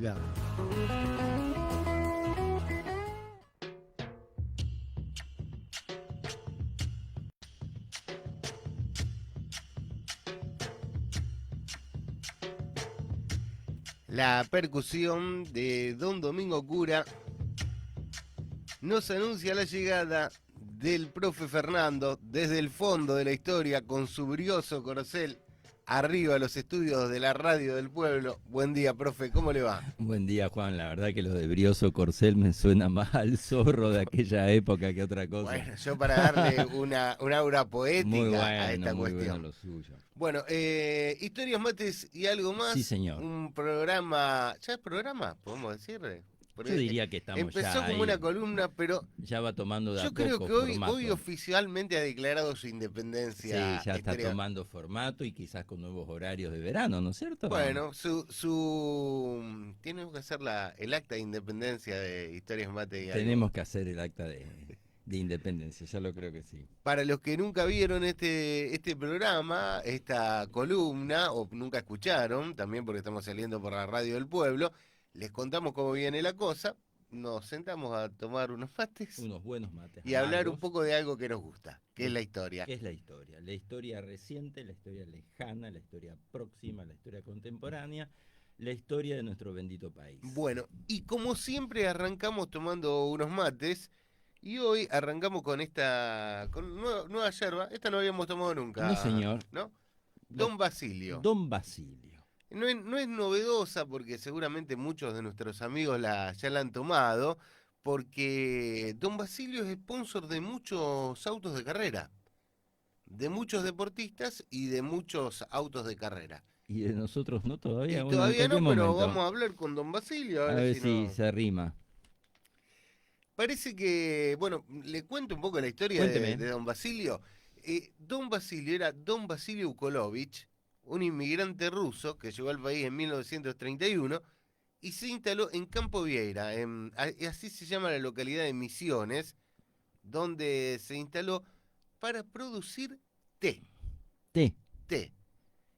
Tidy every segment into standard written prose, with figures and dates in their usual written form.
llegada. La percusión de Don Domingo Cura nos anuncia la llegada del profe Fernando desde el fondo de la historia con su brioso corcel arriba a los estudios de la radio del pueblo. Buen día, profe, ¿cómo le va? Buen día, Juan. La verdad que lo de brioso corcel me suena más al zorro de aquella época que otra cosa. Bueno, yo para darle un aura poética a esta muy cuestión. bueno lo suyo. Bueno, historias, mates y algo más. Sí, señor. Un programa, ¿ya es programa? ¿Podemos decirle? Yo diría que estamos Empezó ya como ahí. una columna, pero Ya va tomando de a yo creo poco que hoy formato. oficialmente ha declarado su Sí, independencia. ya está tomando formato y quizás con nuevos horarios de verano, ¿no es cierto? Bueno, tiene que hacer el acta de independencia de Historias Mate y algo. Tenemos que hacer el acta de independencia, yo lo creo que sí. Para los que nunca vieron este programa, esta columna, o nunca escucharon, también porque estamos saliendo por la radio del pueblo, les contamos cómo viene la cosa, nos sentamos a tomar unos mates Unos buenos mates y hablar un amargos. poco de algo que nos gusta, que es la historia. ¿Qué es la historia? La historia reciente, la historia lejana, la historia próxima, la historia contemporánea, la historia de nuestro bendito país. Bueno, y como siempre arrancamos tomando unos mates, y hoy arrancamos con nueva yerba. Esta no habíamos tomado nunca. No, señor. ¿No? Don Basilio. Don Basilio. No es novedosa porque seguramente muchos de nuestros amigos ya la han tomado, porque Don Basilio es sponsor de muchos autos de carrera, de muchos deportistas y de muchos autos de carrera. Y de nosotros no todavía. Y Bueno, todavía en no, cualquier pero momento. vamos a hablar con Don Basilio. A ver si no... se arrima. Parece que, bueno, le cuento un poco la historia de Don Basilio. Don Basilio era Don Basilio Ukolovich, un inmigrante ruso que llegó al país en 1931 y se instaló en Campo Vieira, así se llama la localidad de Misiones, donde se instaló para producir té. Té.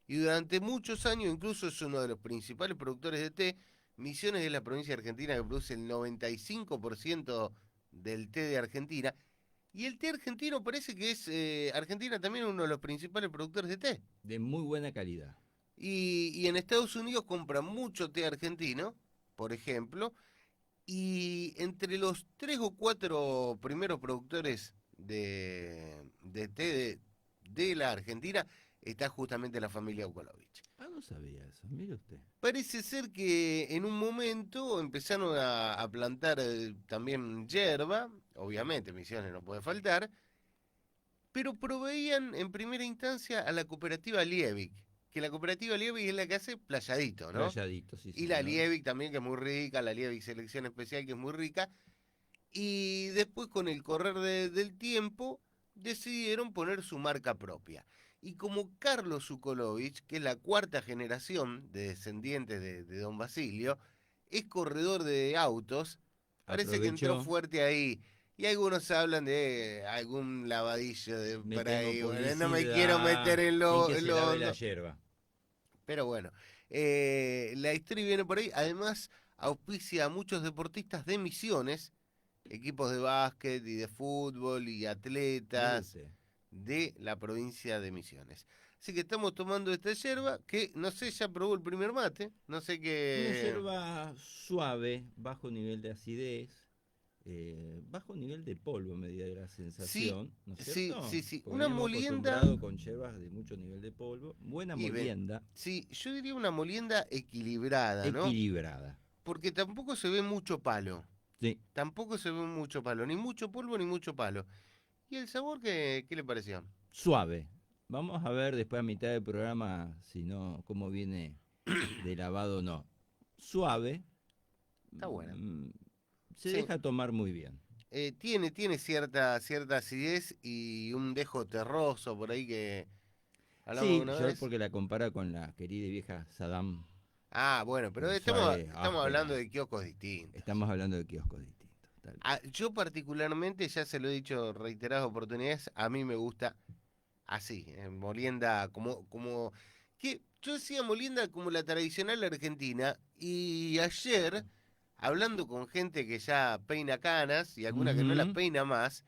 Y durante muchos años, incluso es uno de los principales productores de té. Misiones es la provincia argentina que produce el 95% del té de Argentina. Y el té argentino parece que es Argentina también uno de los principales productores de té. De muy buena calidad. Y en Estados Unidos compran mucho té argentino, por ejemplo. Y entre los 3 o 4 primeros productores de té de la Argentina está justamente la familia Ukolovich. Ah, no sabía eso, mire usted. Parece ser que en un momento empezaron a plantar también yerba, obviamente Misiones no puede faltar, pero proveían en primera instancia a la cooperativa Liebig, que la cooperativa Liebig es la que hace Playadito, ¿no? Playadito, sí, y la Liebig también, que es muy rica, la Liebig Selección Especial, que es muy rica, y después con el correr del tiempo decidieron poner su marca propia. Y como Carlos Ukolovich, que es la cuarta generación de descendientes de Don Basilio, es corredor de autos, parece que entró fuerte ahí. Y algunos hablan de algún lavadillo por ahí. Bueno, no me quiero meter en la yerba. Pero bueno, la historia viene por ahí. Además, auspicia a muchos deportistas de Misiones, equipos de básquet y de fútbol y atletas de la provincia de Misiones. Así que estamos tomando esta yerba que, no sé, ya probó el primer mate, no sé qué... Una yerba suave, bajo nivel de acidez, bajo nivel de polvo, me da la sensación, sí, ¿no es cierto? Sí. Porque Una molienda... con yerbas de mucho nivel de polvo, buena y molienda. Sí, yo diría una molienda equilibrada, ¿no? Equilibrada. Porque tampoco se ve mucho palo. Sí. Tampoco se ve mucho palo, ni mucho polvo ni mucho palo. ¿Y el sabor qué le pareció? Suave. Vamos a ver después a mitad del programa si no, cómo viene de lavado o no. Suave. Está buena. Se deja tomar muy bien. Tiene cierta acidez y un dejo terroso por ahí que hablamos una vez. Porque la compara con la querida y vieja Saddam. Ah, bueno, pero estamos hablando de kioscos distintos. Estamos hablando de kioscos distintos. Yo particularmente, ya se lo he dicho reiteradas oportunidades, a mí me gusta así, en molienda, como que yo decía molienda como la tradicional argentina, y ayer, hablando con gente que ya peina canas y alguna que no las Ujú. peina más,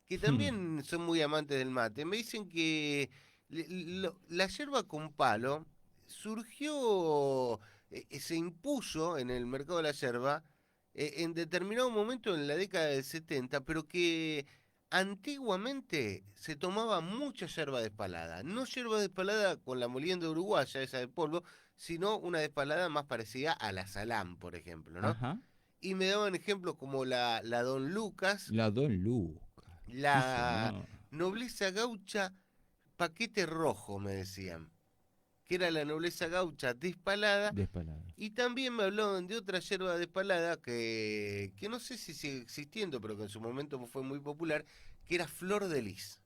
que también son muy amantes del mate, me dicen que la yerba con palo surgió, se impuso en el mercado de la yerba en determinado momento en la década del 70, pero que antiguamente se tomaba mucha yerba despalada. No yerba despalada con la molienda uruguaya, esa de polvo, sino una despalada más parecida a la Salam, por ejemplo, ¿no? Ajá. Y me daban ejemplos como la Don Lucas, La Don Luca. Sí, la señor. Nobleza Gaucha Paquete Rojo, me decían, que era la Nobleza Gaucha despalada. Despalada. Y también me hablaban de otra yerba despalada que no sé si sigue existiendo, pero que en su momento fue muy popular, que era Flor de Lis.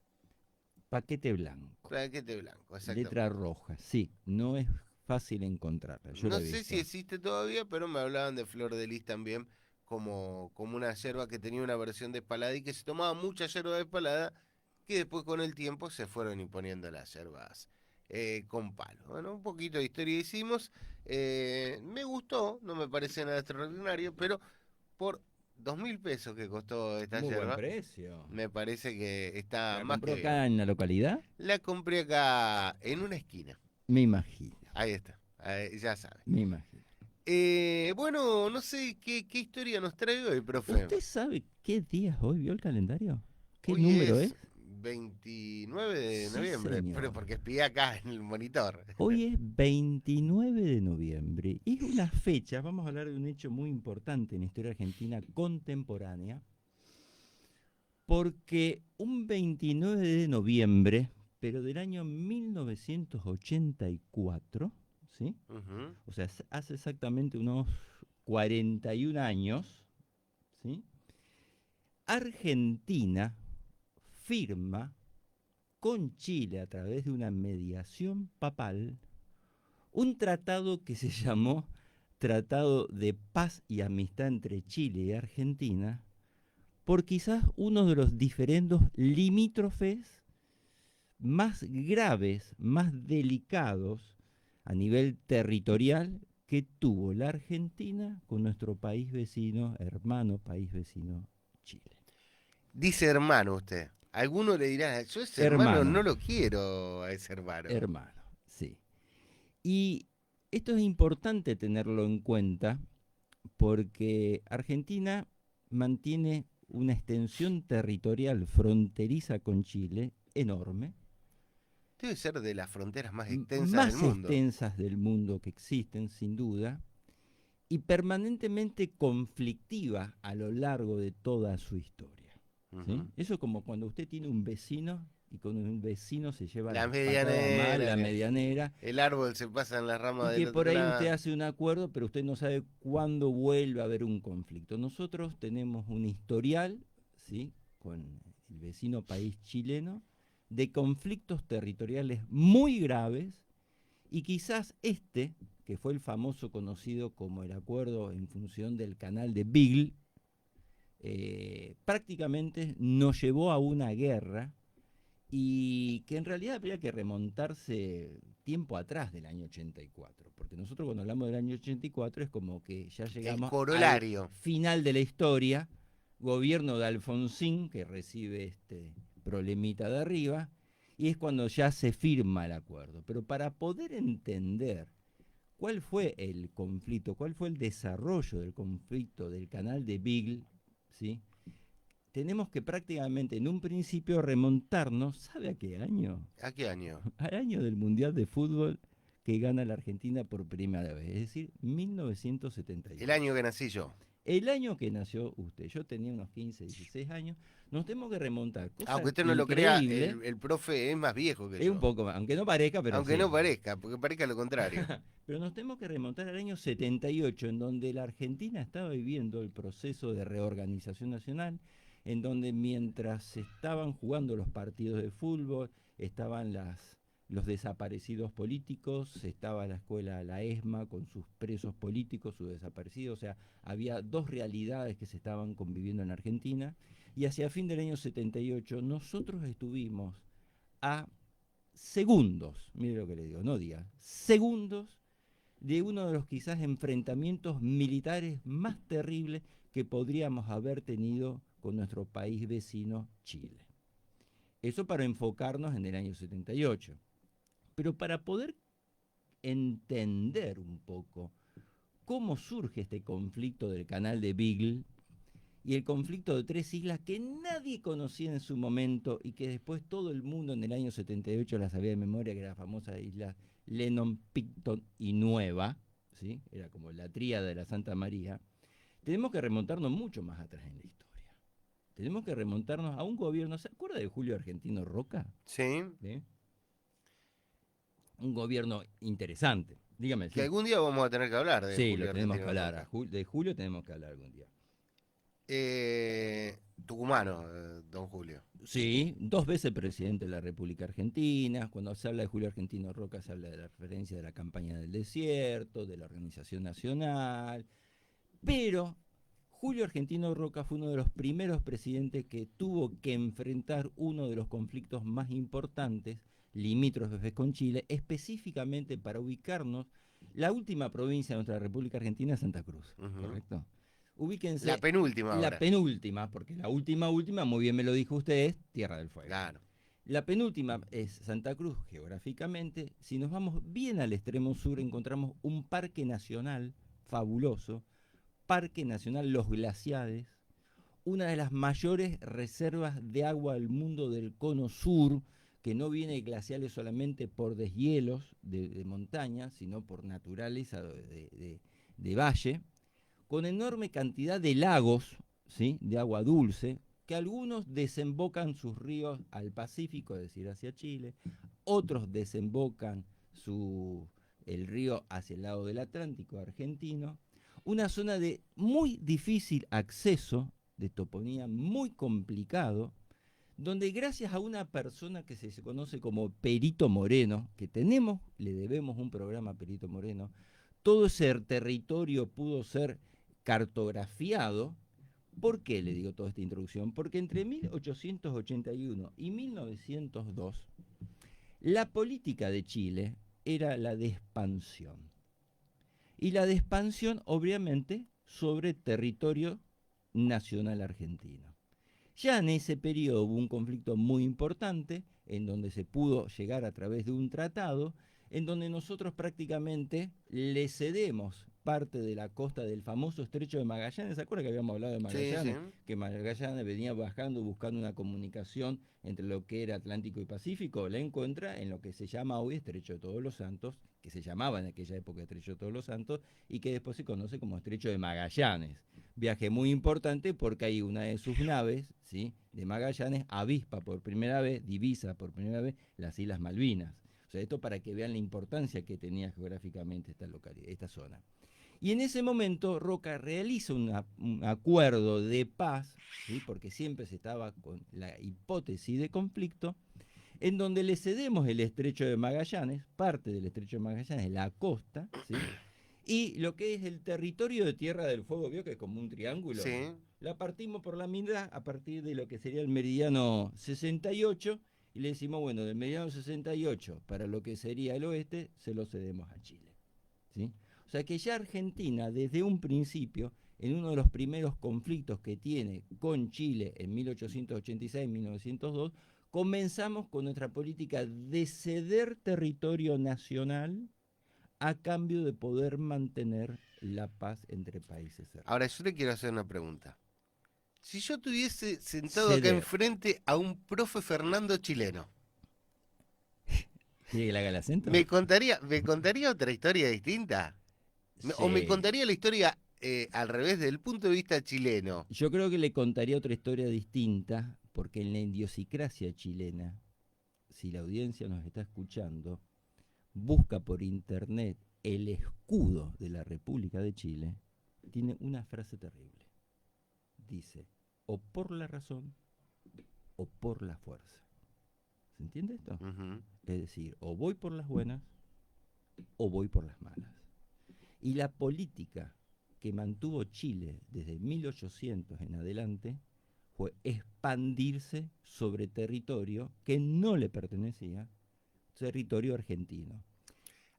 Paquete blanco. Paquete blanco, Letra exactamente. roja. Sí, no es fácil encontrarla. Yo la No he sé si visto. existe todavía, pero me hablaban de Flor de Lis también como una yerba que tenía una versión despalada y que se tomaba mucha yerba despalada, que después con el tiempo se fueron imponiendo las yerbas con palo. Bueno, un poquito de historia hicimos. Me gustó, no me parece nada extraordinario, pero por 2.000 pesos que costó esta Muy buen yerba, precio. me parece que está ¿La más compró que bien. acá en la localidad? La compré acá en una esquina. Me imagino. Ahí está, ya sabe. Me imagino. Bueno, no sé qué historia nos trae hoy, profe. ¿Usted sabe qué día es hoy? ¿Vio el calendario? ¿Qué Hoy número es? es 29 de Sí, noviembre, pero señor. porque espié acá en el monitor. Hoy es 29 de noviembre. Es una fecha, vamos a hablar de un hecho muy importante en la historia argentina contemporánea, porque un 29 de noviembre, pero del año 1984, ¿sí? Ujú. O sea, hace exactamente unos 41 años, ¿sí? Argentina firma con Chile a través de una mediación papal un tratado que se llamó Tratado de Paz y Amistad entre Chile y Argentina, por quizás uno de los diferendos limítrofes más graves, más delicados a nivel territorial que tuvo la Argentina con nuestro país vecino, hermano país vecino, Chile. Dice hermano usted. Alguno le dirá, yo ese hermano Hermano, no lo quiero a ese hermano. hermano, sí. Y esto es importante tenerlo en cuenta porque Argentina mantiene una extensión territorial fronteriza con Chile enorme, Debe ser de las fronteras más extensas del más mundo. extensas del mundo que existen, sin duda, y permanentemente conflictiva a lo largo de toda su historia. ¿Sí? Ujú. Eso es como cuando usted tiene un vecino y con un vecino se lleva La las patadas mal, medianera, la que medianera, el árbol se pasa en las ramas y del que por otro ahí usted lado. hace un acuerdo, pero usted no sabe cuándo vuelve a haber un conflicto. Nosotros tenemos un historial, ¿sí? Con el vecino país chileno, de conflictos territoriales muy graves, y quizás este, que fue el famoso conocido como el acuerdo en función del canal de Beagle, prácticamente nos llevó a una guerra y que en realidad habría que remontarse tiempo atrás del año 84, porque nosotros cuando hablamos del año 84 es como que ya El llegamos al corolario. final de la historia, gobierno de Alfonsín, que recibe este problemita de arriba, y es cuando ya se firma el acuerdo. Pero para poder entender cuál fue el conflicto, cuál fue el desarrollo del conflicto del canal de Beagle, ¿sí? Tenemos que prácticamente en un principio remontarnos, ¿sabe a qué año? ¿A qué año? Al año del Mundial de Fútbol que gana la Argentina por primera vez, es decir, El 1978. año que nací yo. El año que nació usted, yo tenía unos 15, 16 años, nos tenemos que remontar, Aunque cosa usted no lo crea, increíble, el profe es más viejo que es un yo. poco más, aunque no parezca, pero Aunque sí. no parezca, porque parezca lo contrario. Pero nos tenemos que remontar al año 78, en donde la Argentina estaba viviendo el proceso de reorganización nacional, en donde mientras se estaban jugando los partidos de fútbol, estaban los desaparecidos políticos, estaba la escuela, la ESMA, con sus presos políticos, sus desaparecidos, o sea, había dos realidades que se estaban conviviendo en Argentina, y hacia fin del año 78 nosotros estuvimos a segundos, mire lo que le digo, no días, segundos de uno de los quizás enfrentamientos militares más terribles que podríamos haber tenido con nuestro país vecino Chile. Eso para enfocarnos en el año 78. Pero para poder entender un poco cómo surge este conflicto del canal de Beagle y el conflicto de tres islas que nadie conocía en su momento y que después todo el mundo en el año 78 la sabía de memoria, que era la famosa isla Lennon, Picton y Nueva, ¿sí? Era como la tríada de la Santa María. Tenemos que remontarnos mucho más atrás en la historia. Tenemos que remontarnos a un gobierno. ¿Se acuerda de Julio Argentino Roca? Sí. ¿Sí? Un gobierno interesante. Dígame, Que sí. algún día vamos a tener que hablar de Sí, Julio lo tenemos que Argentino hablar. Roca. De Julio tenemos que hablar algún día. Tucumano, don Julio. Sí, 2 veces presidente de la República Argentina. Cuando se habla de Julio Argentino Roca se habla de la referencia de la campaña del desierto, de la Organización Nacional. Pero Julio Argentino Roca fue uno de los primeros presidentes que tuvo que enfrentar uno de los conflictos más importantes limítrofes con Chile, específicamente para ubicarnos. La última provincia de nuestra República Argentina es Santa Cruz, ¿correcto? Ubíquense. La penúltima La ahora. penúltima, porque la última, muy bien me lo dijo usted, es Tierra del Fuego. Claro. La penúltima es Santa Cruz, geográficamente. Si nos vamos bien al extremo sur, encontramos un parque nacional fabuloso, Parque Nacional Los Glaciares, una de las mayores reservas de agua del mundo del cono sur, que no viene de glaciales solamente por deshielos de montaña, sino por naturaleza de valle, con enorme cantidad de lagos, ¿sí?, de agua dulce, que algunos desembocan sus ríos al Pacífico, es decir, hacia Chile, otros desembocan el río hacia el lado del Atlántico argentino, una zona de muy difícil acceso, de toponía muy complicado, donde gracias a una persona que se conoce como Perito Moreno, que le debemos un programa a Perito Moreno, todo ese territorio pudo ser cartografiado. ¿Por qué le digo toda esta introducción? Porque entre 1881 y 1902, la política de Chile era la de expansión. Y la de expansión, obviamente, sobre territorio nacional argentino. Ya en ese periodo hubo un conflicto muy importante, en donde se pudo llegar a través de un tratado, en donde nosotros prácticamente le cedemos parte de la costa del famoso Estrecho de Magallanes. ¿Se acuerda que habíamos hablado de Magallanes? Sí, sí. Que Magallanes venía bajando buscando una comunicación entre lo que era Atlántico y Pacífico. La encuentra en lo que se llama hoy Estrecho de Todos los Santos, que se llamaba en aquella época Estrecho de Todos los Santos, y que después se conoce como Estrecho de Magallanes. Viaje muy importante porque hay una de sus naves, ¿sí?, de Magallanes, avispa por primera vez, divisa por primera vez las Islas Malvinas. O sea, esto para que vean la importancia que tenía geográficamente esta zona. Y en ese momento Roca realiza un acuerdo de paz, ¿sí?, porque siempre se estaba con la hipótesis de conflicto, en donde le cedemos el Estrecho de Magallanes, parte del Estrecho de Magallanes, la costa, ¿sí?, y lo que es el territorio de Tierra del Fuego, ¿vio que es como un triángulo? Sí. La partimos por la mitad a partir de lo que sería el meridiano 68 y le decimos, bueno, del meridiano 68 para lo que sería el oeste, se lo cedemos a Chile, ¿sí? O sea que ya Argentina, desde un principio, en uno de los primeros conflictos que tiene con Chile en 1886-1902, comenzamos con nuestra política de ceder territorio nacional a cambio de poder mantener la paz entre países hermanos. Ahora, yo le quiero hacer una pregunta. Si yo tuviese sentado acá Ceder. enfrente a un profe Fernando chileno, ¿Quiere que le haga el acento? ¿me contaría otra historia distinta? ¿O me Sí. contaría la historia al revés, desde el punto de vista chileno? Yo creo que le contaría otra historia distinta, porque en la idiosincrasia chilena, si la audiencia nos está escuchando, busca por internet el escudo de la República de Chile, tiene una frase terrible. Dice, o por la razón o por la fuerza. ¿Se entiende esto? Es decir, o voy por las buenas o voy por las malas. Y la política que mantuvo Chile desde 1800 en adelante fue expandirse sobre territorio que no le pertenecía, territorio argentino.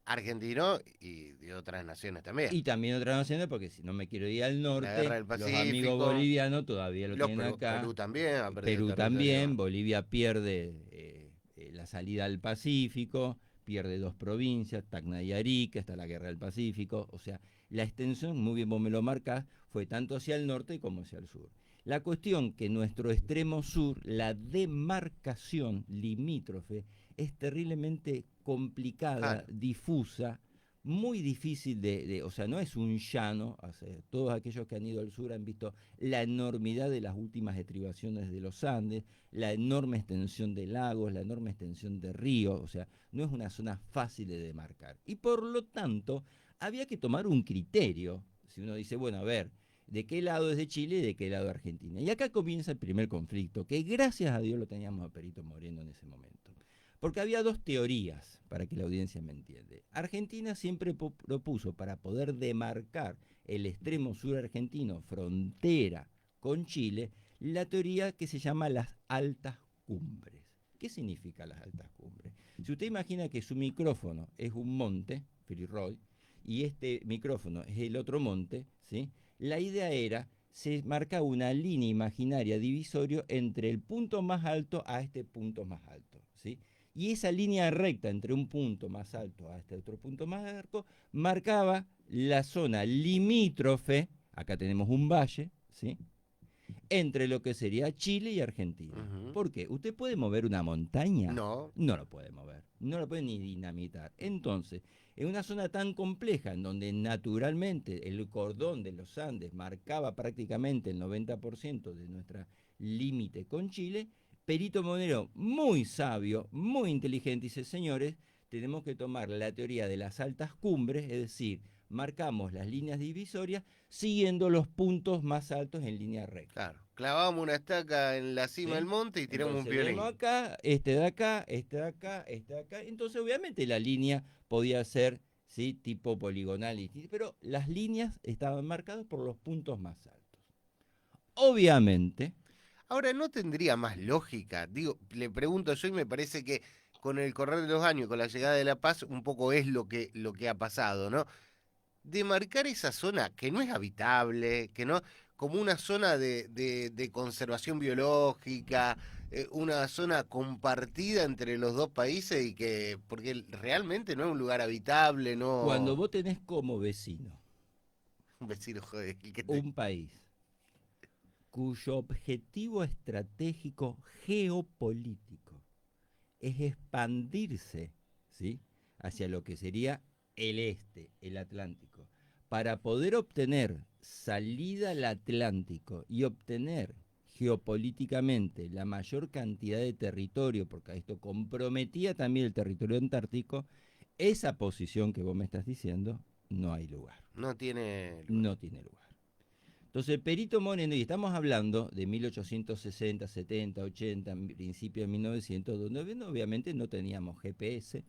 Argentino y de otras naciones también. Y también otras naciones, porque si no me quiero ir al La guerra norte, del los amigos Pacífico, bolivianos todavía lo tienen acá. Perú también ha perdido Perú territorio. también, Bolivia pierde la salida al Pacífico, pierde 2 provincias, Tacna y Arica, está la guerra del Pacífico, o sea, la extensión, muy bien vos me lo marcás, fue tanto hacia el norte como hacia el sur. La cuestión que nuestro extremo sur, la demarcación limítrofe, es terriblemente complicada, Claro. difusa, muy difícil o sea, no es un llano, o sea, todos aquellos que han ido al sur han visto la enormidad de las últimas estribaciones de los Andes, la enorme extensión de lagos, la enorme extensión de ríos, o sea, no es una zona fácil de demarcar. Y por lo tanto, había que tomar un criterio, si uno dice, bueno, a ver, ¿de qué lado es de Chile y de qué lado de Argentina? Y acá comienza el primer conflicto, que gracias a Dios lo teníamos a Perito Moreno en ese momento. Porque había 2 teorías, para que la audiencia me entiende. Argentina siempre propuso, para poder demarcar el extremo sur argentino, frontera con Chile, la teoría que se llama las altas cumbres. ¿Qué significa las altas cumbres? Si usted imagina que su micrófono es un monte, Roy, y este micrófono es el otro monte, ¿sí? La idea era, se marca una línea imaginaria divisoria entre el punto más alto a este punto más alto, ¿sí? Y esa línea recta entre un punto más alto a este otro punto más alto marcaba la zona limítrofe, acá tenemos un valle, ¿sí? Entre lo que sería Chile y Argentina. ¿Por qué? ¿Usted puede mover una montaña? No. No lo puede mover, no lo puede ni dinamitar. Entonces, en una zona tan compleja, en donde naturalmente el cordón de los Andes marcaba prácticamente el 90% de nuestra límite con Chile, Perito Monero, muy sabio, muy inteligente, dice, señores, tenemos que tomar la teoría de las altas cumbres, es decir, marcamos las líneas divisorias siguiendo los puntos más altos en línea recta. Claro. Clavamos una estaca en la cima del ¿Sí? monte y tiramos un Entonces vemos violín. acá, este de acá, este de acá, este de acá. Entonces obviamente la línea podía ser, ¿sí?, tipo poligonal, pero las líneas estaban marcadas por los puntos más altos. Obviamente. Ahora, ¿no tendría más lógica? Digo, le pregunto yo y me parece que con el correr de los años, con la llegada de la paz, un poco es lo que ha pasado, ¿no? Demarcar esa zona que no es habitable, que no, como una zona de conservación biológica, una zona compartida entre los dos países y que, porque realmente no es un lugar habitable, Cuando no, vos tenés como vecino un vecino joder, un país cuyo objetivo estratégico geopolítico es expandirse, ¿sí?, hacia lo que sería el este, el Atlántico, para poder obtener salida al Atlántico y obtener geopolíticamente la mayor cantidad de territorio, porque esto comprometía también el territorio antártico, esa posición que vos me estás diciendo, no hay lugar. no tiene lugar. No tiene lugar. Entonces, Perito Moreno, y estamos hablando de 1860, 70, 80, principios de 1900, donde obviamente no teníamos GPS,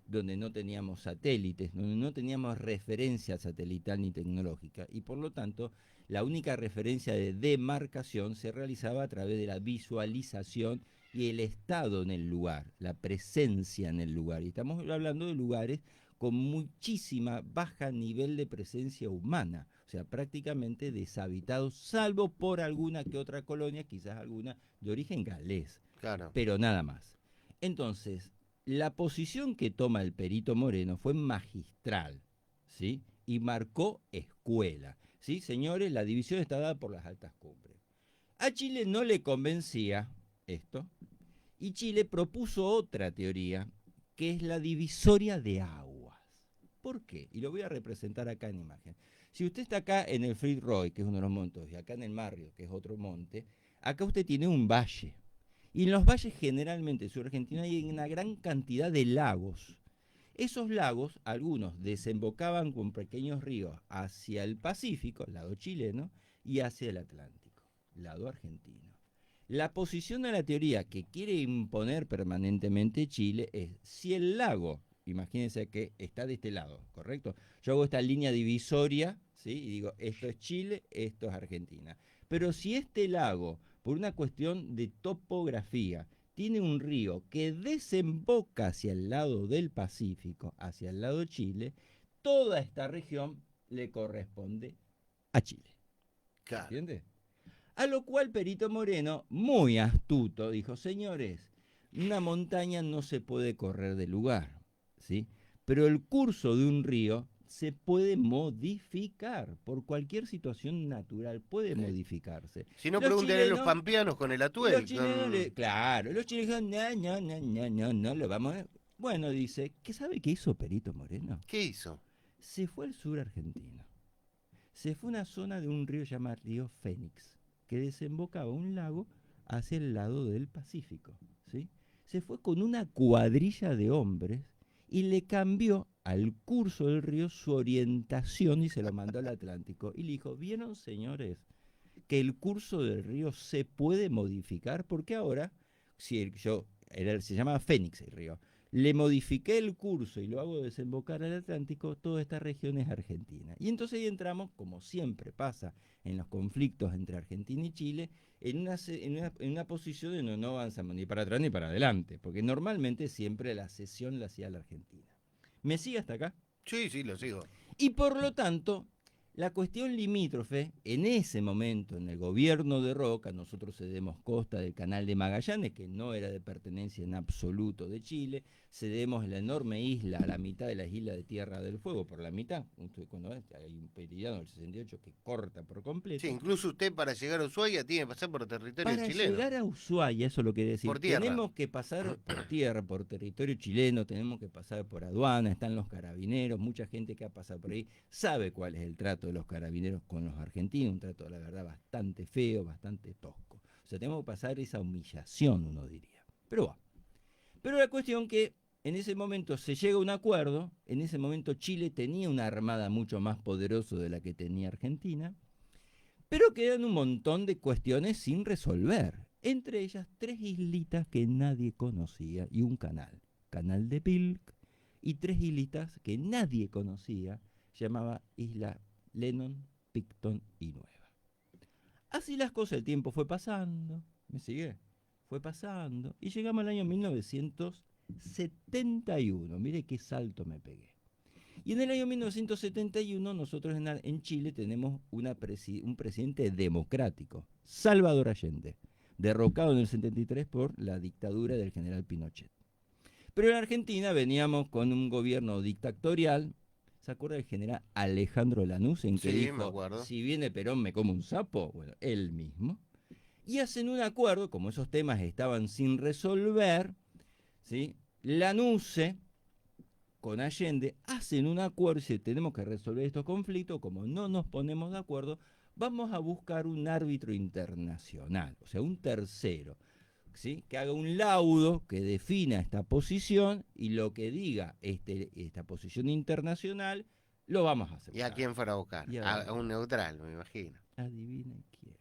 donde no teníamos satélites, donde no teníamos referencia satelital ni tecnológica, y por lo tanto, la única referencia de demarcación se realizaba a través de la visualización y el estado en el lugar, la presencia en el lugar. Y estamos hablando de lugares con muchísima baja nivel de presencia humana, o sea, prácticamente deshabitados, salvo por alguna que otra colonia, quizás alguna de origen galés, Claro. pero nada más. Entonces, la posición que toma el Perito Moreno fue magistral, ¿sí? Y marcó escuela, ¿sí? Señores, la división está dada por las altas cumbres. A Chile no le convencía esto, y Chile propuso otra teoría, que es la divisoria de aguas. ¿Por qué? Y lo voy a representar acá en imagen. Si usted está acá en el Fitzroy, que es uno de los montes, y acá en el Marrio, que es otro monte, acá usted tiene un valle. Y en los valles generalmente en sur Argentina hay una gran cantidad de lagos. Esos lagos, algunos desembocaban con pequeños ríos hacia el Pacífico, lado chileno, y hacia el Atlántico, lado argentino. La posición de la teoría que quiere imponer permanentemente Chile es, si el lago, imagínense que está de este lado, ¿correcto? Yo hago esta línea divisoria, ¿sí?, y digo, esto es Chile, esto es Argentina. Pero si este lago, por una cuestión de topografía, tiene un río que desemboca hacia el lado del Pacífico, hacia el lado de Chile, toda esta región le corresponde a Chile. Claro. ¿Entiendes? A lo cual Perito Moreno, muy astuto, dijo, señores, una montaña no se puede correr de lugar, ¿sí? Pero el curso de un río se puede modificar por cualquier situación natural, puede modificarse. Si no, Los pregúntenle a los chilenos, pampeanos con el Atuel. los chilenos claro, los chilenos dijeron, no, lo vamos a... Bueno, dice, ¿qué sabe qué hizo Perito Moreno? ¿Qué hizo? Se fue al sur argentino. Se fue a una zona de un río llamado Río Fénix, que desembocaba un lago hacia el lado del Pacífico, ¿sí? Se fue con una cuadrilla de hombres y le cambió al curso del río su orientación y se lo mandó al Atlántico. Y le dijo, ¿vieron, señores, que el curso del río se puede modificar? Porque ahora, si se llama Fénix el río, le modifiqué el curso y lo hago desembocar al Atlántico, toda esta región es Argentina. Y entonces ahí entramos, como siempre pasa en los conflictos entre Argentina y Chile, en una posición en donde no avanzamos ni para atrás ni para adelante, porque normalmente siempre la cesión la hacía la Argentina. ¿Me sigue hasta acá? Sí, sí, lo sigo. Y por lo tanto, la cuestión limítrofe, en ese momento, en el gobierno de Roca, nosotros cedemos costa del canal de Magallanes, que no era de pertenencia en absoluto de Chile, cedemos la enorme isla, a la mitad de las islas de Tierra del Fuego, por la mitad, cuando hay un meridiano del 68 que corta por completo. Sí, incluso usted para llegar a Ushuaia tiene que pasar por territorio Para chileno. llegar a Ushuaia, eso lo quiere decir, Por tierra. tenemos que pasar por tierra, por territorio chileno, tenemos que pasar por aduana, están los carabineros, mucha gente que ha pasado por ahí sabe cuál es el trato de los carabineros con los argentinos, un trato, la verdad, bastante feo, bastante tosco. O sea, tenemos que pasar esa humillación, uno diría. Pero va. Pero la cuestión que en ese momento se llega a un acuerdo, en ese momento Chile tenía una armada mucho más poderosa de la que tenía Argentina, pero quedan un montón de cuestiones sin resolver. Entre ellas, 3 islitas que nadie conocía y un canal. Canal de Pilc y 3 islitas que nadie conocía, llamaba Isla Lennon, Picton y Nueva. Así las cosas, el tiempo fue pasando, ¿me sigue? Fue pasando y llegamos al año 1971. Mire qué salto me pegué. Y en el año 1971 nosotros en Chile tenemos un presidente democrático, Salvador Allende, derrocado en el 73 por la dictadura del general Pinochet. Pero en Argentina veníamos con un gobierno dictatorial. ¿Se acuerda del general Alejandro Lanús en que Sí, dijo, me acuerdo. si viene Perón me como un sapo? Bueno, él mismo. Y hacen un acuerdo, como esos temas estaban sin resolver, ¿sí? Lanuse con Allende hacen un acuerdo y dicen, tenemos que resolver estos conflictos, como no nos ponemos de acuerdo, vamos a buscar un árbitro internacional, o sea, un tercero, ¿sí? Que haga un laudo que defina esta posición y lo que diga esta posición internacional lo vamos a aceptar. ¿Y a quién fuera a buscar? A un neutral, me imagino. Adivinen quién.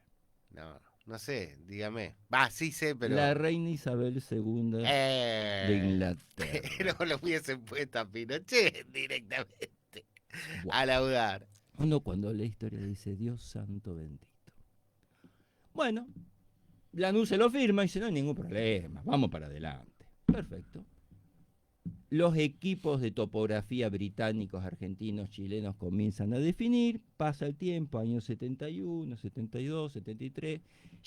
No sé, dígame. Sí sé, pero... La reina Isabel II de Inglaterra. Pero lo hubiesen puesto a Pinochet directamente. Bueno. A laudar. Uno cuando lee la historia dice, Dios santo bendito. Bueno, Lanús se lo firma y dice, no hay ningún problema, vamos para adelante. Perfecto. Los equipos de topografía británicos, argentinos, chilenos comienzan a definir, pasa el tiempo, años 71, 72, 73,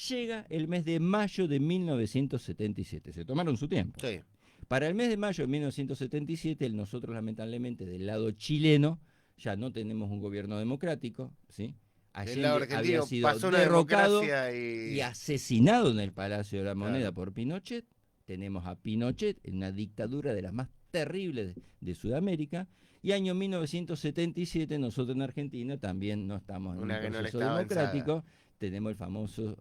llega el mes de mayo de 1977, se tomaron su tiempo. Sí. Para el mes de mayo de 1977, nosotros lamentablemente del lado chileno ya no tenemos un gobierno democrático, ¿sí? Allende había sido derrocado y asesinado en el Palacio de la Moneda por Pinochet. Tenemos a Pinochet en una dictadura de las más terribles de Sudamérica. Y año 1977, nosotros en Argentina también no estamos en un proceso democrático. Tenemos el famoso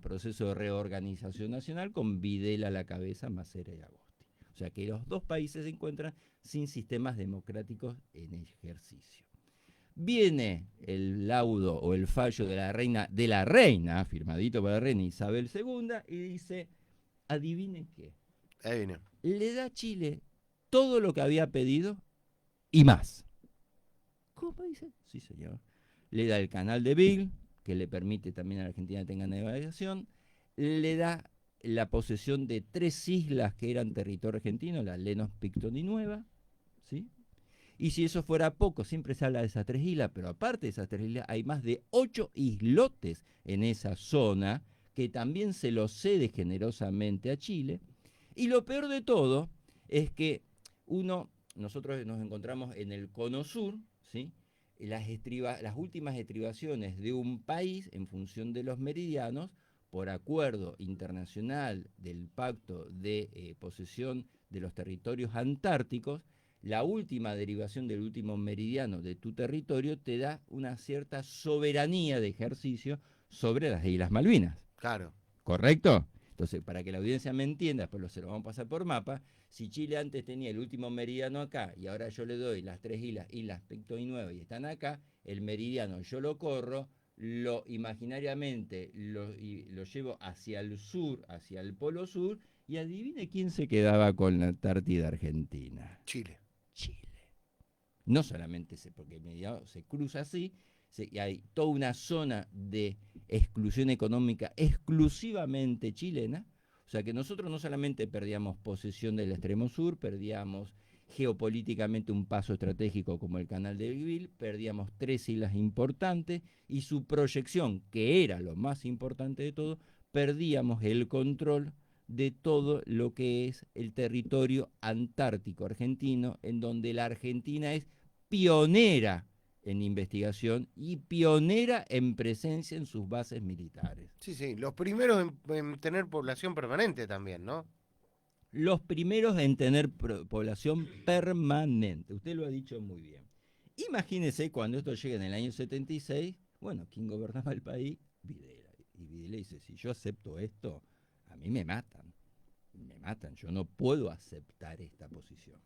proceso de reorganización nacional con Videla a la cabeza, Macera y Agosti. O sea que los dos países se encuentran sin sistemas democráticos en ejercicio. Viene el laudo o el fallo de la reina, firmadito por la reina Isabel II, y dice, adivinen qué. Adivinen. Le da a Chile todo lo que había pedido y más. ¿Cómo dice? Sí, señor. Le da el canal de Beagle, que le permite también a la Argentina tenga navegación. Le da la posesión de 3 islas que eran territorio argentino, la Lenos, Picton y Nueva, ¿sí? Y si eso fuera poco, siempre se habla de esas 3 islas, pero aparte de esas 3 islas, hay más de 8 islotes en esa zona, que también se los cede generosamente a Chile. Y lo peor de todo es que nosotros nos encontramos en el cono sur, ¿sí? Las últimas estribaciones de un país en función de los meridianos, por acuerdo internacional del Pacto de Posesión de los Territorios Antárticos, la última derivación del último meridiano de tu territorio te da una cierta soberanía de ejercicio sobre las Islas Malvinas. Claro. ¿Correcto? Entonces, para que la audiencia me entienda, después se lo vamos a pasar por mapa, si Chile antes tenía el último meridiano acá y ahora yo le doy las 3 islas Picton y Nueva y están acá, el meridiano yo lo corro, lo imaginariamente lo llevo hacia el sur, hacia el polo sur, y adivine quién se quedaba con la Antártida Argentina. Chile. No solamente porque el meridiano se cruza así, y hay toda una zona de exclusión económica exclusivamente chilena, o sea que nosotros no solamente perdíamos posesión del extremo sur, perdíamos geopolíticamente un paso estratégico como el Canal de Beagle, perdíamos 3 islas importantes y su proyección, que era lo más importante de todo, perdíamos el control de todo lo que es el territorio antártico argentino, en donde la Argentina es pionera en investigación y pionera en presencia en sus bases militares. Sí, los primeros en tener población permanente también, ¿no? Los primeros en tener población permanente, usted lo ha dicho muy bien. Imagínese cuando esto llega en el año 76, bueno, ¿quién gobernaba el país? Videla. Y Videla dice, si yo acepto esto, a mí me matan, yo no puedo aceptar esta posición.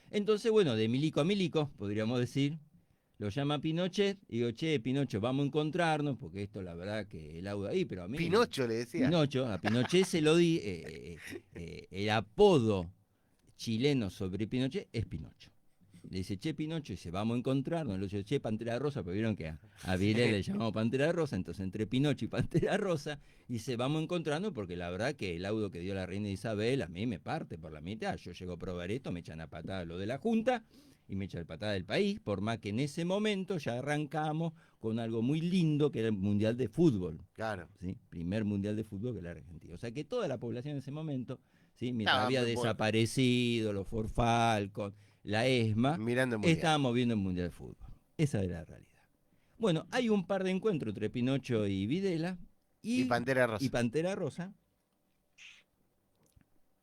Entonces, bueno, de milico a milico, podríamos decir, lo llama Pinochet y digo, che, Pinocho, vamos a encontrarnos, porque esto la verdad que el audio ahí, pero a mí... Pinocho le decía. A Pinochet se lo di, el apodo chileno sobre Pinochet es Pinocho. Le dice, che, Pinocho, y dice, vamos a encontrarnos. Le dice, che, Pantera Rosa, pero vieron que a Videla le llamamos Pantera Rosa, entonces entre Pinocho y Pantera Rosa, dice, vamos a encontrarnos porque la verdad que el laudo que dio la reina Isabel a mí me parte por la mitad. Yo llego a probar esto, me echan a patada lo de la Junta y me echan a patada del país, por más que en ese momento ya arrancamos con algo muy lindo que era el Mundial de Fútbol. Claro. ¿Sí? Primer Mundial de Fútbol que la Argentina. O sea que toda la población en ese momento, ¿sí? Mientras había desaparecido los Ford Falcon, la ESMA, estábamos viendo el Mundial de Fútbol. Esa era la realidad. Bueno, hay un par de encuentros entre Pinocho y Videla y Pantera Rosa. Pantera Rosa.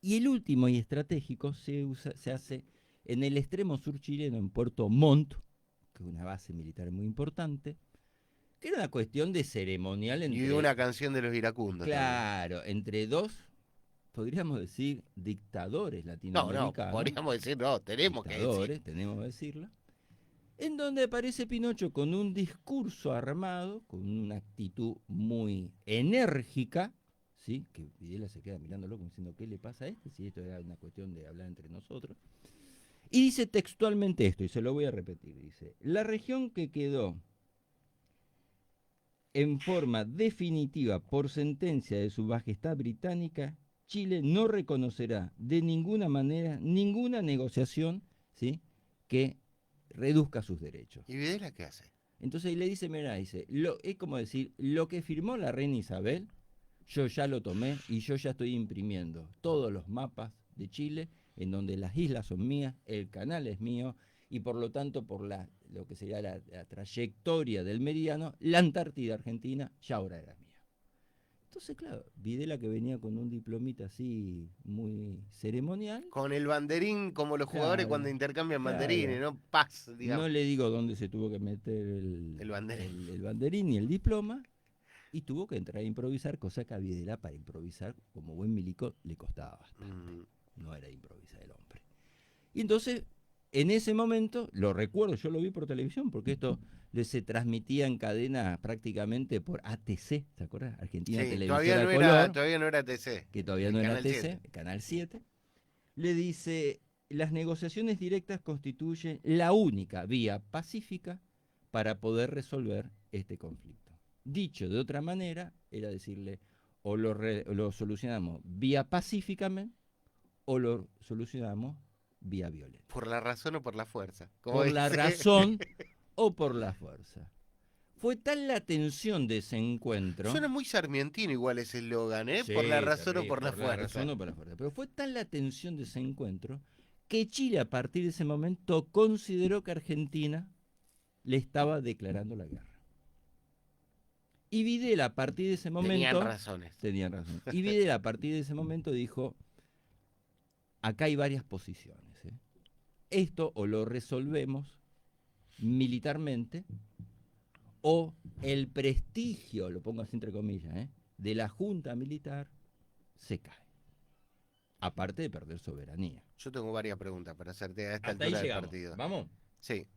Y el último y estratégico se hace en el extremo sur chileno, en Puerto Montt, que es una base militar muy importante, que era una cuestión de ceremonial entre... Y una canción de los iracundos. Claro, también. Entre dos, podríamos decir, dictadores latinoamericanos. No, podríamos decir, no, tenemos que decirlo. En donde aparece Pinocho con un discurso armado, con una actitud muy enérgica, ¿sí? Que Videla se queda mirándolo como diciendo, ¿qué le pasa a este? Si esto era una cuestión de hablar entre nosotros. Y dice textualmente esto, y se lo voy a repetir, dice, la región que quedó en forma definitiva por sentencia de su Majestad Británica, Chile no reconocerá de ninguna manera ninguna negociación, ¿sí? Que reduzca sus derechos. ¿Y Videla qué hace? Entonces le dice, mira, dice, es como decir, lo que firmó la reina Isabel, yo ya lo tomé y yo ya estoy imprimiendo todos los mapas de Chile en donde las islas son mías, el canal es mío, y por lo tanto, por lo que sería la trayectoria del meridiano, la Antártida Argentina ya ahora era mía. Entonces, claro, Videla, que venía con un diplomita así muy ceremonial. Con el banderín, como los jugadores cuando intercambian banderines, ¿no? Paz, digamos. No le digo dónde se tuvo que meter el banderín y el diploma, y tuvo que entrar a improvisar, cosa que a Videla para improvisar, como buen milico, le costaba bastante. No era improvisar el hombre. Y entonces, en ese momento, lo recuerdo, yo lo vi por televisión, porque esto se transmitía en cadena prácticamente por ATC, ¿se acuerdan? Argentina Televisora Color. Todavía no era ATC. Que todavía no era ATC, Canal 7. Le dice, las negociaciones directas constituyen la única vía pacífica para poder resolver este conflicto. Dicho de otra manera, era decirle, o lo solucionamos vía pacíficamente o lo solucionamos vía violenta. Por la razón o por la fuerza. Por Dice. la razón o por la fuerza. Fue tal la tensión de ese encuentro. Suena muy sarmientino igual ese eslogan, ¿eh? Sí, por la razón o terrible, por la fuerza. La razón o por la fuerza. Pero fue tal la tensión de ese encuentro que Chile a partir de ese momento consideró que Argentina le estaba declarando la guerra. Y Videla a partir de ese momento... Tenían razón. Y Videla a partir de ese momento dijo, acá hay varias posiciones. Esto o lo resolvemos militarmente o el prestigio, lo pongo así entre comillas, de la junta militar se cae. Aparte de perder soberanía. Yo tengo varias preguntas para hacerte a esta Hasta altura ahí del llegamos. partido. ¿Vamos? Sí,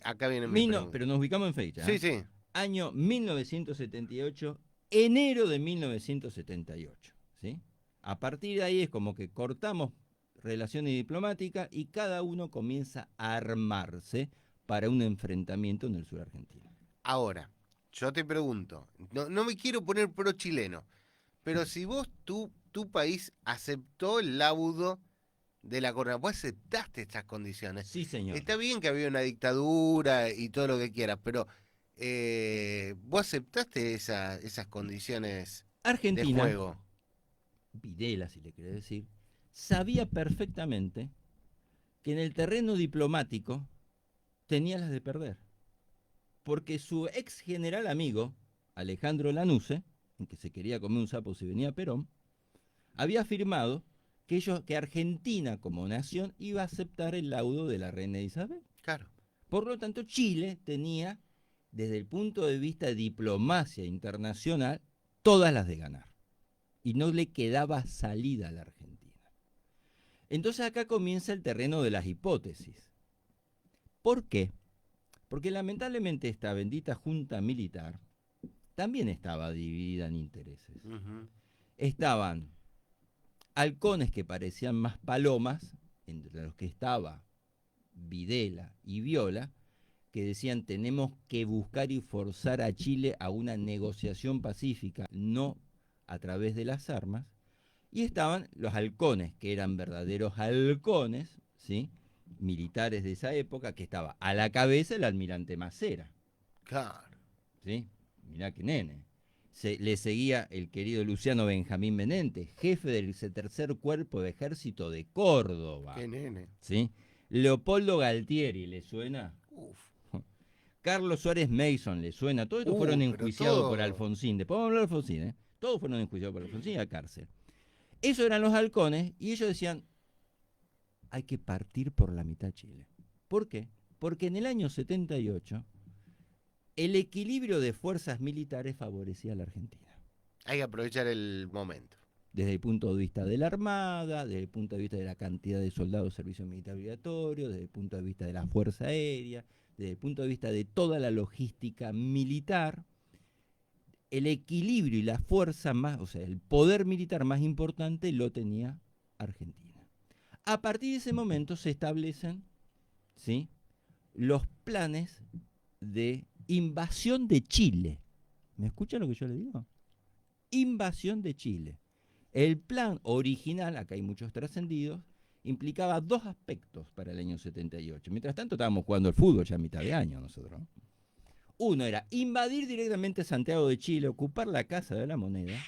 acá viene mi pregunta. Pero nos ubicamos en fecha. Sí, sí. Año 1978, enero de 1978. ¿Sí? A partir de ahí es como que cortamos relaciones diplomáticas y cada uno comienza a armarse para un enfrentamiento en el sur argentino. Ahora, yo te pregunto, no me quiero poner pro chileno, pero si tu país aceptó el laudo de la corona, vos aceptaste estas condiciones. Sí, señor. Está bien que había una dictadura y todo lo que quieras, pero vos aceptaste esas condiciones Argentina, de juego. Videla, si le querés decir, sabía perfectamente que en el terreno diplomático tenía las de perder. Porque su ex general amigo, Alejandro Lanusse, en que se quería comer un sapo si venía Perón, había afirmado que Argentina como nación iba a aceptar el laudo de la reina Isabel. Claro. Por lo tanto, Chile tenía, desde el punto de vista de diplomacia internacional, todas las de ganar. Y no le quedaba salida a la Argentina. Entonces acá comienza el terreno de las hipótesis. ¿Por qué? Porque lamentablemente esta bendita junta militar también estaba dividida en intereses. Estaban halcones que parecían más palomas, entre los que estaba Videla y Viola, que decían tenemos que buscar y forzar a Chile a una negociación pacífica, no a través de las armas. Y estaban los halcones, que eran verdaderos halcones, ¿sí?, militares de esa época, que estaba a la cabeza el almirante Macera. Claro. ¿Sí? Mirá qué nene. Le seguía el querido Luciano Benjamín Menéndez, jefe del tercer cuerpo de ejército de Córdoba. Qué nene. ¿Sí? Leopoldo Galtieri, ¿le suena? Uf. Carlos Suárez Mason, ¿le suena? Todos estos fueron enjuiciados por Alfonsín. Después vamos a hablar de Alfonsín, Todos fueron enjuiciados por Alfonsín y a cárcel. Esos eran los halcones y ellos decían, hay que partir por la mitad Chile. ¿Por qué? Porque en el año 78 el equilibrio de fuerzas militares favorecía a la Argentina. Hay que aprovechar el momento. Desde el punto de vista de la Armada, desde el punto de vista de la cantidad de soldados de servicio militar obligatorio, desde el punto de vista de la Fuerza Aérea, desde el punto de vista de toda la logística militar, el equilibrio y la fuerza más, o sea, el poder militar más importante lo tenía Argentina. A partir de ese momento se establecen, ¿sí?, los planes de invasión de Chile. ¿Me escucha lo que yo le digo? Invasión de Chile. El plan original, acá hay muchos trascendidos, implicaba dos aspectos para el año 78. Mientras tanto estábamos jugando al fútbol ya a mitad de año nosotros. Uno era invadir directamente Santiago de Chile, ocupar la Casa de la Moneda,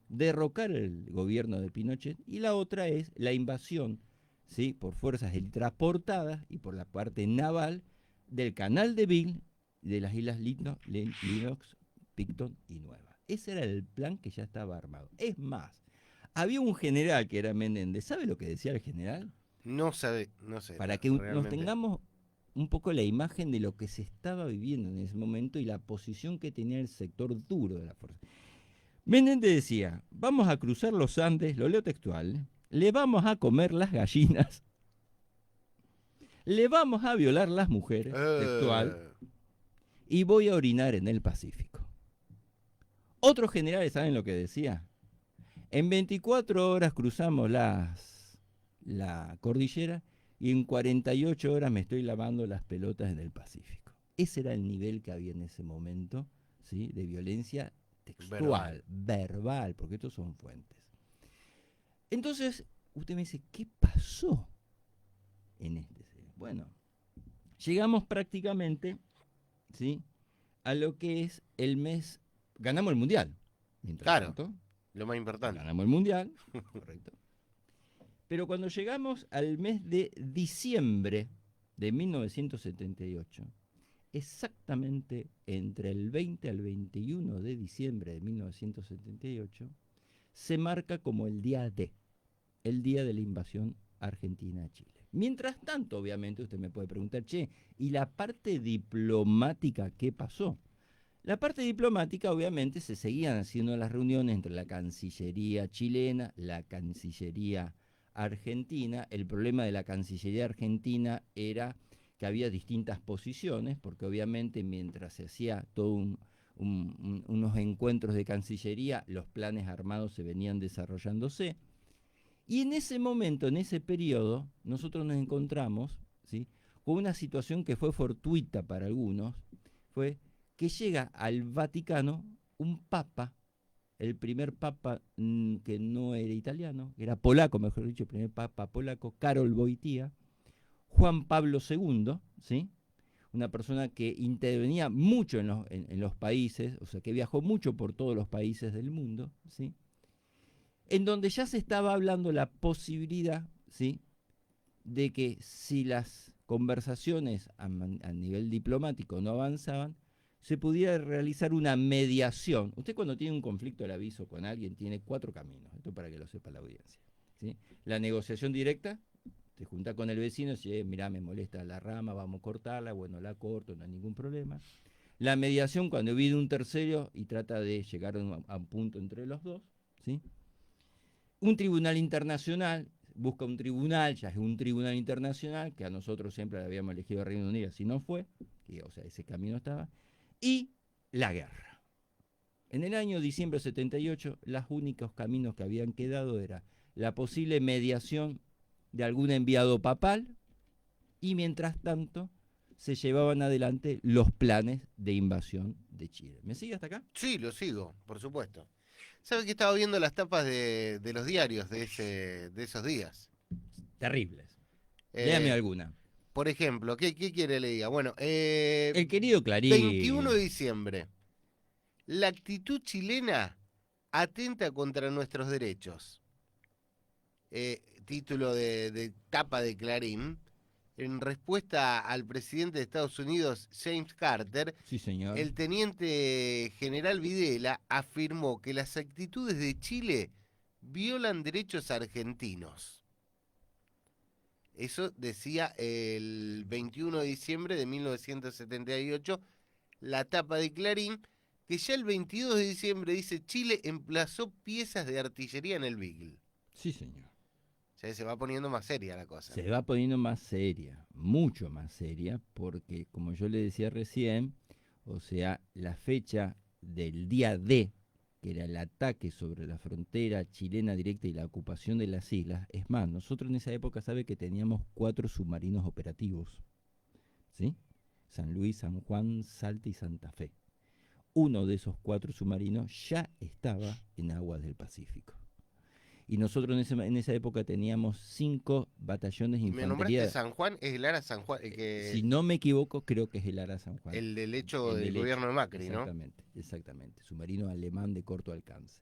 derrocar el gobierno de Pinochet, y la otra es la invasión, ¿sí?, por fuerzas transportadas y por la parte naval del Canal de Beagle, de las islas Linux, Picton y Nueva. Ese era el plan que ya estaba armado. Es más, había un general que era Menéndez. ¿Sabe lo que decía el general? No sé. Para que nos tengamos un poco la imagen de lo que se estaba viviendo en ese momento y la posición que tenía el sector duro de la fuerza. Menéndez decía, vamos a cruzar los Andes, lo leo textual, le vamos a comer las gallinas, le vamos a violar las mujeres, textual, y voy a orinar en el Pacífico. Otros generales, ¿saben lo que decía? En 24 horas cruzamos la cordillera y en 48 horas me estoy lavando las pelotas en el Pacífico. Ese era el nivel que había en ese momento, ¿sí?, de violencia textual, verbal, porque estos son fuentes. Entonces, usted me dice, ¿qué pasó en este? Bueno, llegamos prácticamente, ¿sí?, a lo que es el mes, ganamos el Mundial. Mientras tanto, lo más importante. Ganamos el Mundial, correcto. Pero cuando llegamos al mes de diciembre de 1978, exactamente entre el 20 al 21 de diciembre de 1978, se marca como el día D, el día de la invasión argentina a Chile. Mientras tanto, obviamente, usted me puede preguntar, che, ¿y la parte diplomática qué pasó? La parte diplomática, obviamente, se seguían haciendo las reuniones entre la Cancillería chilena, la Cancillería argentina. El problema de la Cancillería argentina era que había distintas posiciones, porque obviamente mientras se hacía todo unos encuentros de Cancillería, los planes armados se venían desarrollándose. Y en ese momento, en ese periodo, nosotros nos encontramos, ¿sí?, con una situación que fue fortuita para algunos, fue que llega al Vaticano un papa, el primer papa que no era italiano, era polaco, mejor dicho, el primer papa polaco, Karol Wojtyła, Juan Pablo II, ¿sí?, una persona que intervenía mucho en los países, o sea, que viajó mucho por todos los países del mundo, ¿sí?, en donde ya se estaba hablando la posibilidad, ¿sí?, de que si las conversaciones a nivel diplomático no avanzaban, se pudiera realizar una mediación. Usted cuando tiene un conflicto de aviso con alguien tiene 4 caminos, esto para que lo sepa la audiencia, ¿sí? La negociación directa, te junta con el vecino y dice, mirá, me molesta la rama, vamos a cortarla, bueno, la corto, no hay ningún problema. La mediación, cuando viene un tercero y trata de llegar a un punto entre los dos, ¿sí? Un tribunal internacional, busca un tribunal, ya es un tribunal internacional, que a nosotros siempre le habíamos elegido a Reino Unido, si no fue, que, o sea, ese camino estaba, y la guerra. En el año diciembre de 78, los únicos caminos que habían quedado era la posible mediación de algún enviado papal, y mientras tanto se llevaban adelante los planes de invasión de Chile. ¿Me sigue hasta acá? Sí, lo sigo, por supuesto. ¿Sabe que estaba viendo las tapas de los diarios de esos días? Terribles. Léame Eh, alguna. por ejemplo, ¿qué quiere le diga? Bueno, El querido 21 de Clarín. diciembre. La actitud chilena atenta contra nuestros derechos. Título de tapa de Clarín. En respuesta al presidente de Estados Unidos, James Carter, Sí, señor. el teniente general Videla afirmó que las actitudes de Chile violan derechos argentinos. Eso decía el 21 de diciembre de 1978 la tapa de Clarín, que ya el 22 de diciembre dice Chile emplazó piezas de artillería en el Beagle. Sí, señor. O sea, se va poniendo más seria la cosa. Se va poniendo más seria, mucho más seria, porque como yo le decía recién, o sea, la fecha del día D, que era el ataque sobre la frontera chilena directa y la ocupación de las islas, es más, nosotros en esa época sabe que teníamos 4 submarinos operativos, ¿sí? San Luis, San Juan, Salta y Santa Fe. Uno de esos 4 submarinos ya estaba en aguas del Pacífico. Y nosotros en esa época teníamos 5 batallones de Me nombraste infantería. San Juan, es el Ara San Juan, Si no me equivoco, creo que es el Ara San Juan. el del hecho El del del gobierno hecho. de Macri, Exactamente, exactamente. Submarino alemán de corto alcance.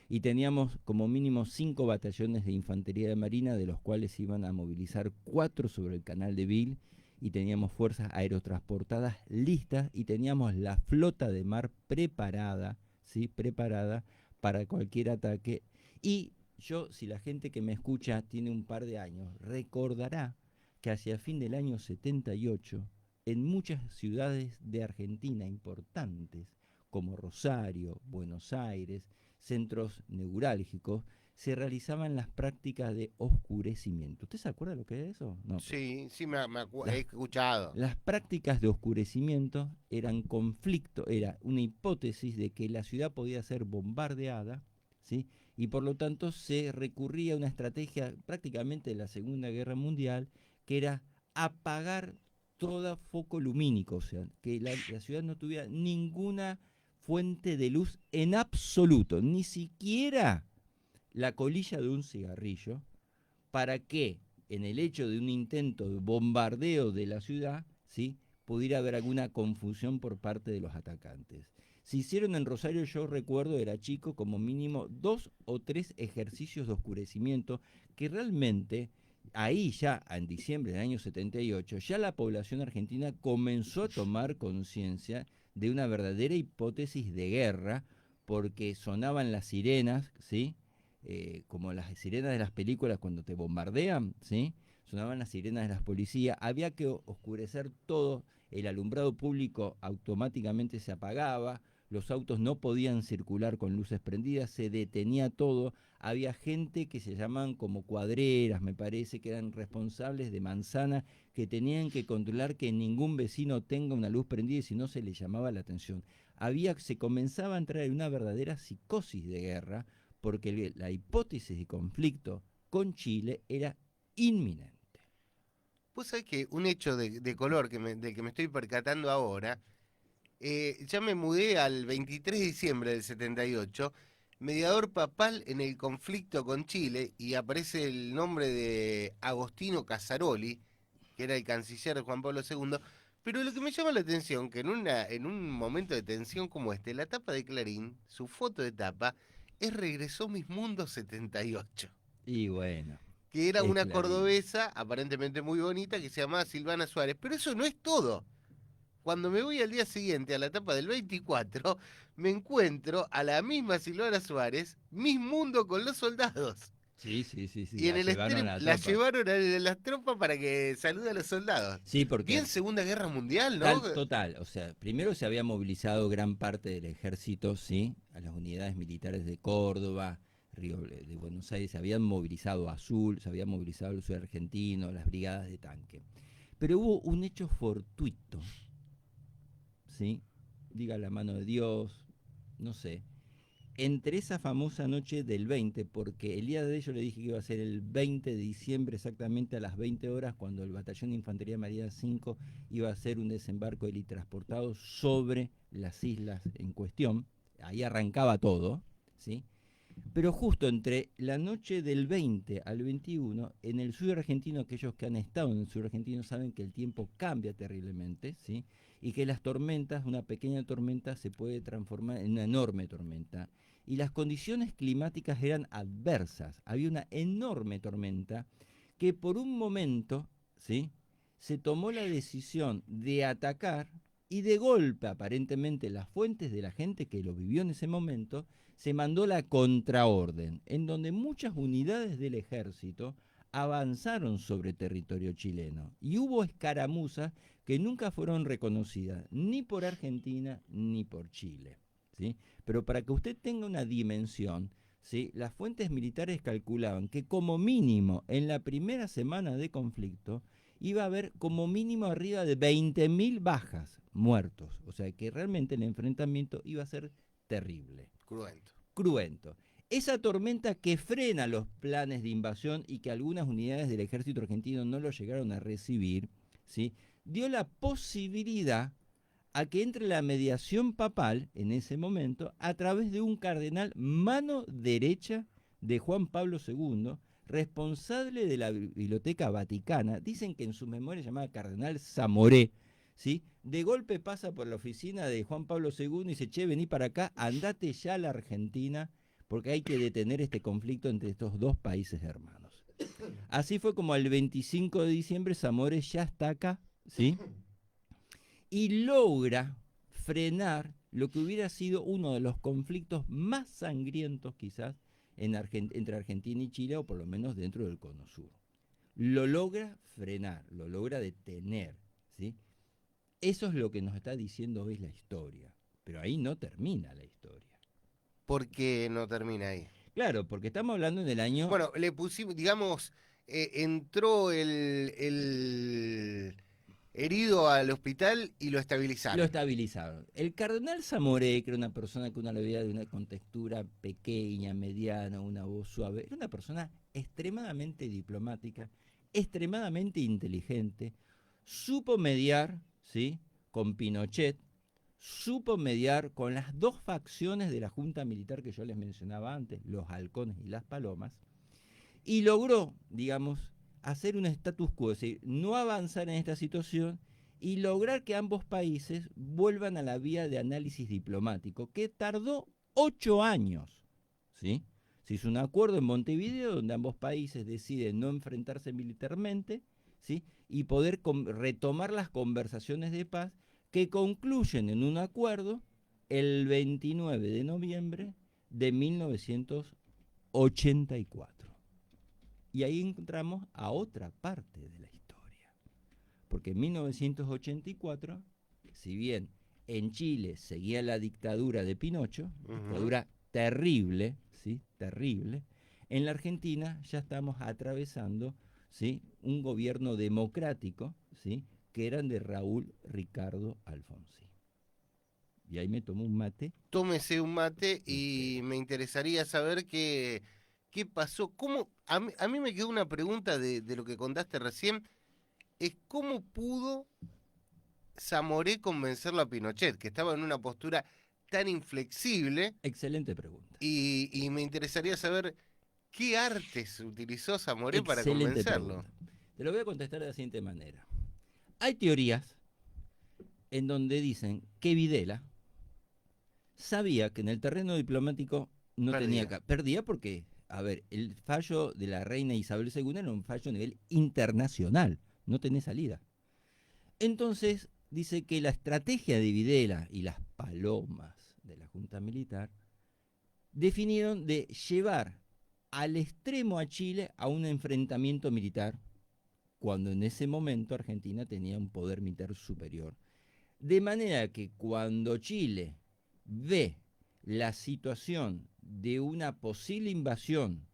Y teníamos como mínimo 5 batallones de infantería de marina, de los cuales iban a movilizar 4 sobre el canal de Beagle, y teníamos fuerzas aerotransportadas listas, y teníamos la flota de mar preparada, ¿sí? Preparada para cualquier ataque. Y yo, si la gente que me escucha tiene un par de años, recordará que hacia fin del año 78, en muchas ciudades de Argentina importantes, como Rosario, Buenos Aires, centros neurálgicos, se realizaban las prácticas de oscurecimiento. ¿Usted se acuerda lo que es eso? No. Sí, sí, he escuchado. Las prácticas de oscurecimiento eran conflicto, era una hipótesis de que la ciudad podía ser bombardeada, ¿sí? Y por lo tanto se recurría a una estrategia prácticamente de la Segunda Guerra Mundial, que era apagar todo foco lumínico, o sea, que la ciudad no tuviera ninguna fuente de luz en absoluto, ni siquiera la colilla de un cigarrillo, para que en el hecho de un intento de bombardeo de la ciudad, ¿sí?, pudiera haber alguna confusión por parte de los atacantes. Se hicieron en Rosario, yo recuerdo, era chico, como mínimo 2 o 3 ejercicios de oscurecimiento que realmente, ahí ya en diciembre del año 78, ya la población argentina comenzó a tomar conciencia de una verdadera hipótesis de guerra, porque sonaban las sirenas, ¿sí?, como las sirenas de las películas cuando te bombardean, ¿sí?, sonaban las sirenas de las policías, había que oscurecer todo, el alumbrado público automáticamente se apagaba, los autos no podían circular con luces prendidas, se detenía todo, había gente que se llamaban como cuadreras, me parece, que eran responsables de manzana, que tenían que controlar que ningún vecino tenga una luz prendida y si no se le llamaba la atención. Se comenzaba a entrar en una verdadera psicosis de guerra, porque la hipótesis de conflicto con Chile era inminente. Pues sabés que un hecho de color del que me estoy percatando ahora, ya me mudé al 23 de diciembre del 78, mediador papal en el conflicto con Chile, y aparece el nombre de Agostino Casaroli, que era el canciller de Juan Pablo II, pero lo que me llama la atención, que en un momento de tensión como este, la tapa de Clarín, su foto de tapa, es Regresó Mis Mundos 78, Y bueno, que era es una Clarín. cordobesa aparentemente muy bonita que se llamaba Silvana Suárez, pero eso no es todo. Cuando me voy al día siguiente a la etapa del 24, me encuentro a la misma Silvana Suárez, Miss Mundo con los soldados. Sí, sí, sí, sí, Y en la el llevaron extremo a la la tropa. llevaron a las tropas para que salude a los soldados. Sí, porque Bien Segunda Guerra Mundial, ¿no? total, o sea, primero se había movilizado gran parte del ejército, ¿sí? A las unidades militares de Córdoba, Río de Buenos Aires, se habían movilizado a Azul, se había movilizado el sur argentino, las brigadas de tanque. Pero hubo un hecho fortuito, ¿sí? Diga la mano de Dios, no sé, entre esa famosa noche del 20, porque el día de ello le dije que iba a ser el 20 de diciembre exactamente a las 20 horas, cuando el Batallón de Infantería Marina 5 iba a hacer un desembarco helitransportado sobre las islas en cuestión. Ahí arrancaba todo, ¿sí? Pero justo entre la noche del 20 al 21, en el sur argentino, aquellos que han estado en el sur argentino saben que el tiempo cambia terriblemente, ¿sí? Y que las tormentas, una pequeña tormenta se puede transformar en una enorme tormenta. Y las condiciones climáticas eran adversas. Había una enorme tormenta que por un momento, ¿sí?, se tomó la decisión de atacar y de golpe, aparentemente, las fuentes de la gente que lo vivió en ese momento, se mandó la contraorden, en donde muchas unidades del ejército avanzaron sobre territorio chileno y hubo escaramuzas que nunca fueron reconocidas ni por Argentina ni por Chile, ¿sí? Pero para que usted tenga una dimensión, ¿sí?, las fuentes militares calculaban que como mínimo en la primera semana de conflicto iba a haber como mínimo arriba de 20.000 bajas, muertos. O sea que realmente el enfrentamiento iba a ser terrible. Cruento. Cruento. Esa tormenta que frena los planes de invasión y que algunas unidades del ejército argentino no lo llegaron a recibir, ¿sí?, dio la posibilidad a que entre la mediación papal en ese momento a través de un cardenal mano derecha de Juan Pablo II, responsable de la Biblioteca Vaticana. Dicen que en su memoria llamaba Cardenal Zamoré, ¿sí? De golpe pasa por la oficina de Juan Pablo II y dice: che, vení para acá, andate ya a la Argentina, porque hay que detener este conflicto entre estos dos países hermanos. Así fue como el 25 de diciembre Zamoré ya está acá, ¿sí?, y logra frenar lo que hubiera sido uno de los conflictos más sangrientos quizás entre Argentina y Chile, o por lo menos dentro del Cono Sur. Lo logra frenar, lo logra detener, ¿sí? Eso es lo que nos está diciendo hoy la historia, pero ahí no termina la historia. ¿Por qué no termina ahí? Claro, porque estamos hablando del año... Bueno, le pusimos, digamos, entró el herido al hospital y lo Lo estabilizaron. estabilizaron. El cardenal Zamoré, que era una persona que uno le veía de una contextura pequeña, mediana, una voz suave, era una persona extremadamente diplomática, extremadamente inteligente, supo mediar, ¿sí?, con Pinochet, supo mediar con las dos facciones de la junta militar que yo les mencionaba antes, los halcones y las palomas, y logró, digamos, hacer un status quo, es decir, no avanzar en esta situación y lograr que ambos países vuelvan a la vía de análisis diplomático, que tardó 8 años, ¿sí? Se hizo un acuerdo en Montevideo donde ambos países deciden no enfrentarse militarmente, ¿sí? Y poder retomar las conversaciones de paz que concluyen en un acuerdo el 29 de noviembre de 1984. Y ahí encontramos a otra parte de la historia. Porque en 1984, si bien en Chile seguía la dictadura de Pinocho, dictadura terrible, ¿sí? Terrible, en la Argentina ya estamos atravesando, ¿sí? Un gobierno democrático, ¿sí? Que eran de Raúl Ricardo Alfonsín. Y ahí me tomo un mate. Tómese un mate y me interesaría saber qué pasó. A mí me quedó una pregunta de lo que contaste recién, es cómo pudo Zamoré convencerlo a Pinochet, que estaba en una postura tan inflexible, Excelente pregunta. y me interesaría saber qué artes utilizó Zamoré para Excelente convencerlo. pregunta. Te lo voy a contestar de la siguiente manera. Hay teorías en donde dicen que Videla sabía que en el terreno diplomático no tenía... Perdía porque, a ver, el fallo de la reina Isabel II era un fallo a nivel internacional, no tenía salida. Entonces, dice que la estrategia de Videla y las palomas de la Junta Militar definieron de llevar al extremo a Chile a un enfrentamiento militar, cuando en ese momento Argentina tenía un poder militar superior. De manera que cuando Chile ve la situación de una posible invasión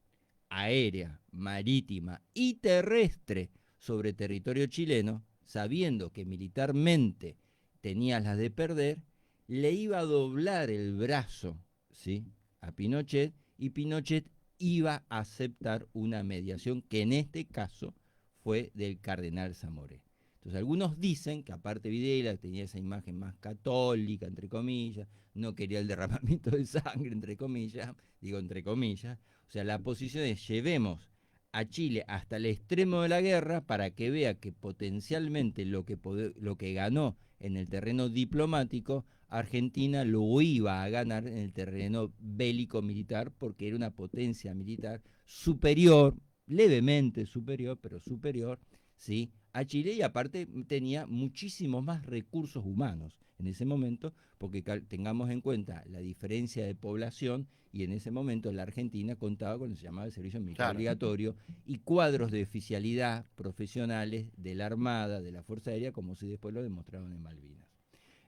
aérea, marítima y terrestre sobre territorio chileno, sabiendo que militarmente tenía las de perder, le iba a doblar el brazo, ¿sí?, a Pinochet, y Pinochet iba a aceptar una mediación que en este caso fue del cardenal Zamoré. Entonces algunos dicen que aparte Videla tenía esa imagen más católica, entre comillas, no quería el derramamiento de sangre, entre comillas, digo entre comillas, o sea, la posición es llevemos a Chile hasta el extremo de la guerra para que vea que potencialmente lo que ganó en el terreno diplomático, Argentina lo iba a ganar en el terreno bélico militar, porque era una potencia militar superior, levemente superior, pero superior, ¿sí?, a Chile, y aparte tenía muchísimos más recursos humanos en ese momento, porque tengamos en cuenta la diferencia de población, y en ese momento la Argentina contaba con lo que se llamaba el servicio militar obligatorio y cuadros de oficialidad profesionales de la Armada, de la Fuerza Aérea, como si después lo demostraron en Malvinas.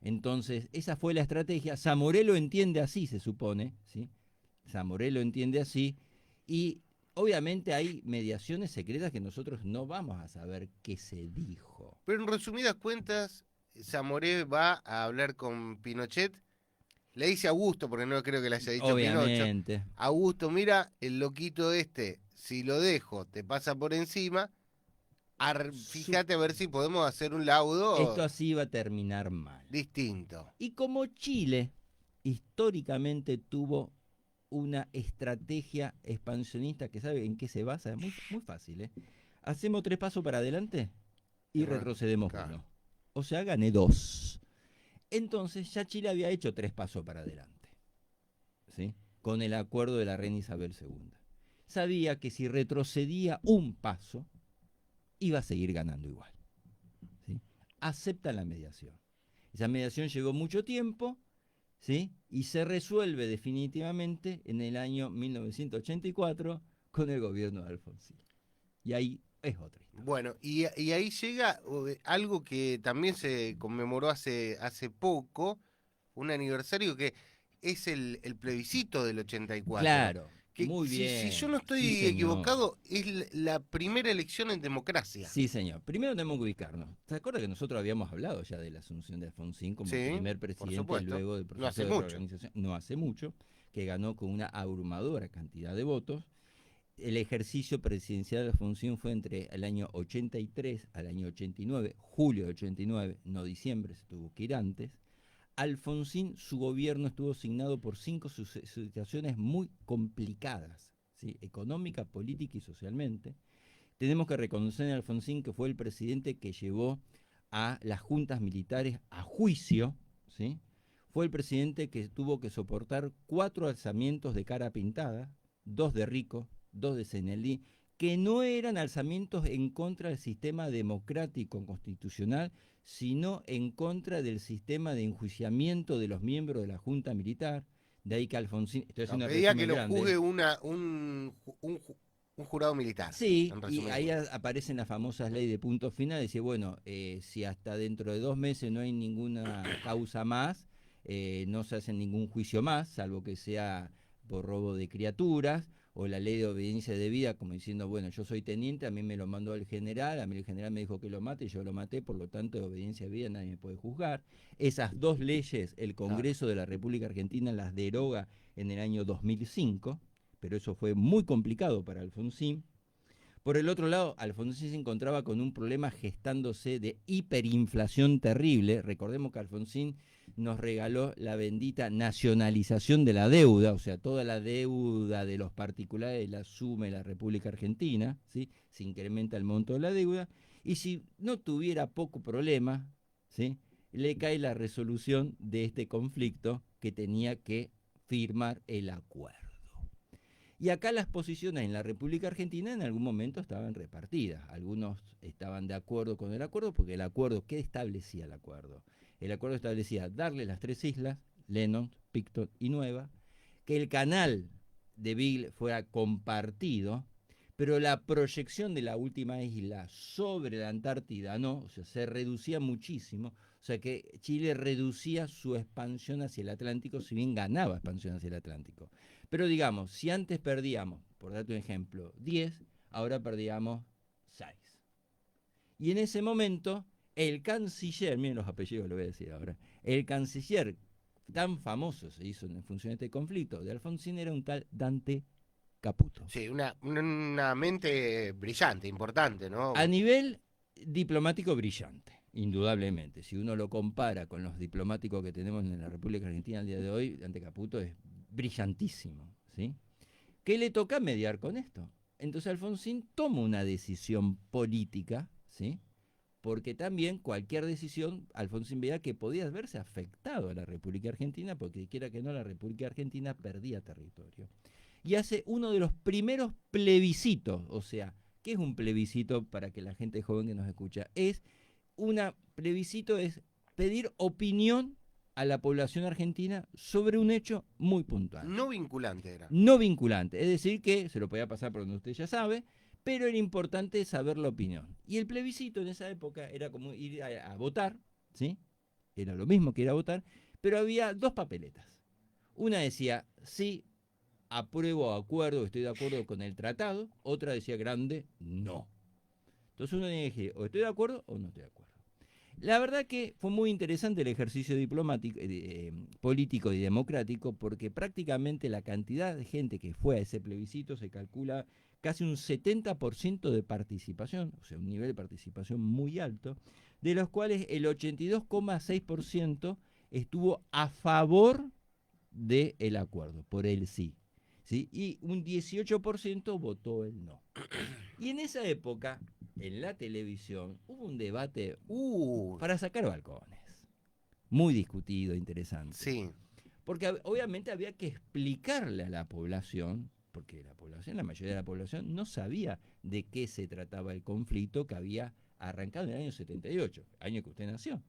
Entonces, esa fue la estrategia. Zamoré lo entiende así, se supone, ¿sí? Zamoré lo entiende así, y obviamente hay mediaciones secretas que nosotros no vamos a saber qué se dijo. Pero en resumidas cuentas, Zamoré va a hablar con Pinochet, le dice a Augusto, porque no creo que le haya dicho obviamente. Pinocho, Augusto, mira, el loquito este, si lo dejo, te pasa por encima, fíjate a ver si podemos hacer un laudo esto así va a terminar mal. Distinto. Y como Chile históricamente tuvo una estrategia expansionista que sabe en qué se basa, es muy, muy fácil, ¿eh? Hacemos 3 pasos para adelante y retrocedemos 1. O sea, gané 2. Entonces ya Chile había hecho 3 pasos para adelante, ¿sí?, con el acuerdo de la reina Isabel II. Sabía que si retrocedía un paso, iba a seguir ganando igual, ¿sí? Acepta la mediación. Esa mediación llevó mucho tiempo, ¿sí?, y se resuelve definitivamente en el año 1984 con el gobierno de Alfonsín. Y ahí es otra historia. Bueno, y ahí llega algo que también se conmemoró hace poco, un aniversario que es el plebiscito del 84. Claro, que muy bien. Si yo no estoy sí, equivocado, es la primera elección en democracia. Sí, señor. Primero tenemos que ubicarnos. ¿Se acuerda que nosotros habíamos hablado ya de la asunción de Alfonsín como primer presidente luego del proceso de reorganización? No hace mucho, que ganó con una abrumadora cantidad de votos. El ejercicio presidencial de Alfonsín fue entre el año 83 al año 89, julio de 89, no diciembre, se tuvo que ir antes. Alfonsín, su gobierno estuvo signado por 5 situaciones muy complicadas, ¿sí? Económica, política y socialmente. Tenemos que reconocer a Alfonsín que fue el presidente que llevó a las juntas militares a juicio, ¿sí? Fue el presidente que tuvo que soportar 4 alzamientos de cara pintada, 2 de Rico, 2 de Senelí, que no eran alzamientos en contra del sistema democrático constitucional, sino en contra del sistema de enjuiciamiento de los miembros de la Junta Militar. De ahí que Alfonsín, esto es No, un pedía que resumen lo grande. juzgue un jurado militar, Sí, en y resumen de ahí cuentas. aparecen las famosas leyes de punto final, dice, bueno, si hasta dentro de 2 meses no hay ninguna causa más, no se hace ningún juicio más, salvo que sea por robo de criaturas, o la ley de obediencia debida, como diciendo, bueno, yo soy teniente, a mí me lo mandó el general, a mí el general me dijo que lo mate, yo lo maté, por lo tanto, de obediencia debida nadie me puede juzgar. Esas 2 leyes, el Claro. Congreso de la República Argentina las deroga en el año 2005, pero eso fue muy complicado para Alfonsín. Por el otro lado, Alfonsín se encontraba con un problema gestándose de hiperinflación terrible. Recordemos que Alfonsín nos regaló la bendita nacionalización de la deuda, o sea, toda la deuda de los particulares la asume la República Argentina, ¿sí? Se incrementa el monto de la deuda, y si no tuviera poco problema, ¿sí? Le cae la resolución de este conflicto que tenía que firmar el acuerdo. Y acá las posiciones en la República Argentina en algún momento estaban repartidas. Algunos estaban de acuerdo con el acuerdo, porque el acuerdo, ¿qué establecía el acuerdo? El acuerdo establecía darle las 3 islas, Lennon, Picton y Nueva, que el canal de Beagle fuera compartido, pero la proyección de la última isla sobre la Antártida no, o sea, se reducía muchísimo, o sea que Chile reducía su expansión hacia el Atlántico, si bien ganaba expansión hacia el Atlántico. Pero digamos, si antes perdíamos, por darte un ejemplo, 10, ahora perdíamos 6. Y en ese momento, el canciller, miren los apellidos, lo voy a decir ahora, el canciller tan famoso se hizo en función de este conflicto de Alfonsín era un tal Dante Caputo. Sí, una mente brillante, importante, A ¿no? nivel diplomático brillante, indudablemente. Si uno lo compara con los diplomáticos que tenemos en la República Argentina al día de hoy, Dante Caputo es brillantísimo, ¿sí? ¿Qué le toca mediar con esto? Entonces Alfonsín toma una decisión política, ¿sí? Porque también cualquier decisión, Alfonsín veía que podía verse afectado a la República Argentina, porque quiera que no, la República Argentina perdía territorio. Y hace uno de los primeros plebiscitos, o sea, ¿qué es un plebiscito para que la gente joven que nos escucha? Plebiscito es pedir opinión a la población argentina sobre un hecho muy puntual. No vinculante era. No vinculante, es decir que se lo podía pasar por donde usted ya sabe, pero era importante saber la opinión. Y el plebiscito en esa época era como ir a votar, ¿sí? Era lo mismo que ir a votar, pero había 2 papeletas. Una decía sí, apruebo o acuerdo, estoy de acuerdo con el tratado. Otra decía grande, no. Entonces uno tenía que decir, o estoy de acuerdo o no estoy de acuerdo. La verdad que fue muy interesante el ejercicio diplomático, político y democrático, porque prácticamente la cantidad de gente que fue a ese plebiscito se calcula casi un 70% de participación, o sea, un nivel de participación muy alto, de los cuales el 82,6% estuvo a favor del acuerdo, por el sí, ¿sí? Y un 18% votó el no. Y en esa época, en la televisión, hubo un debate Uh, para sacar balcones. Muy discutido, interesante. sí. Porque obviamente había que explicarle a la población, porque la mayoría de la población, no sabía de qué se trataba el conflicto que había arrancado en el año 78, año que usted nació.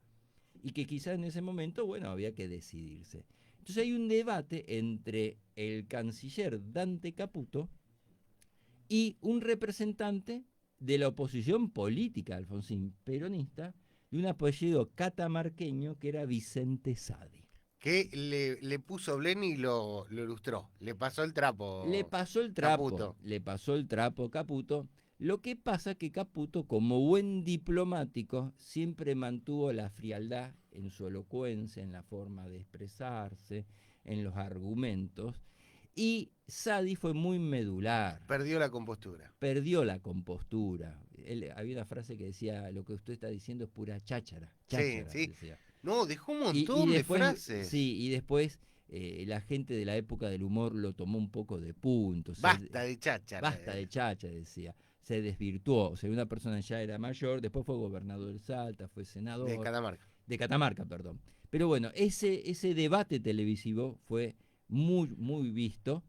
Y que quizás en ese momento, bueno, había que decidirse. Entonces hay un debate entre el canciller Dante Caputo y un representante de la oposición política, Alfonsín, peronista, de un apellido catamarqueño que era Vicente Sadi. Que le puso Blen y lo ilustró. Le pasó el Le trapo, pasó el trapo, Caputo. le pasó el trapo Caputo. Lo que pasa que Caputo, como buen diplomático, siempre mantuvo la frialdad en su elocuencia, en la forma de expresarse, en los argumentos. Y Sadi fue muy medular, Perdió la compostura. perdió la compostura. Había una frase que decía, lo que usted está diciendo es pura cháchara, Sí, cháchara, sí. decía. No, dejó un Y montón de después, frases. sí, y después la gente de la época del humor lo tomó un poco de punto. Basta de cháchara. Basta de chacha, decía. Se desvirtuó. O sea, una persona ya era mayor, después fue gobernador de Salta, fue De senador, Catamarca. de Catamarca, perdón. Pero bueno, ese debate televisivo fue muy, muy visto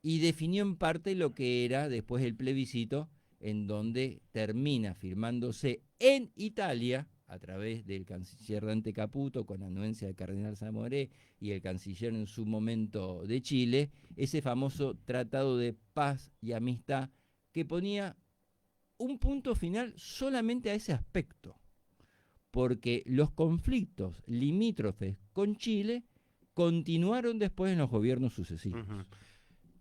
y definió en parte lo que era después el plebiscito, en donde termina firmándose en Italia, a través del canciller Dante Caputo, con anuencia del cardenal Zamoré y el canciller en su momento de Chile, ese famoso tratado de paz y amistad que ponía un punto final solamente a ese aspecto, porque los conflictos limítrofes con Chile continuaron después en los gobiernos sucesivos. Ujú.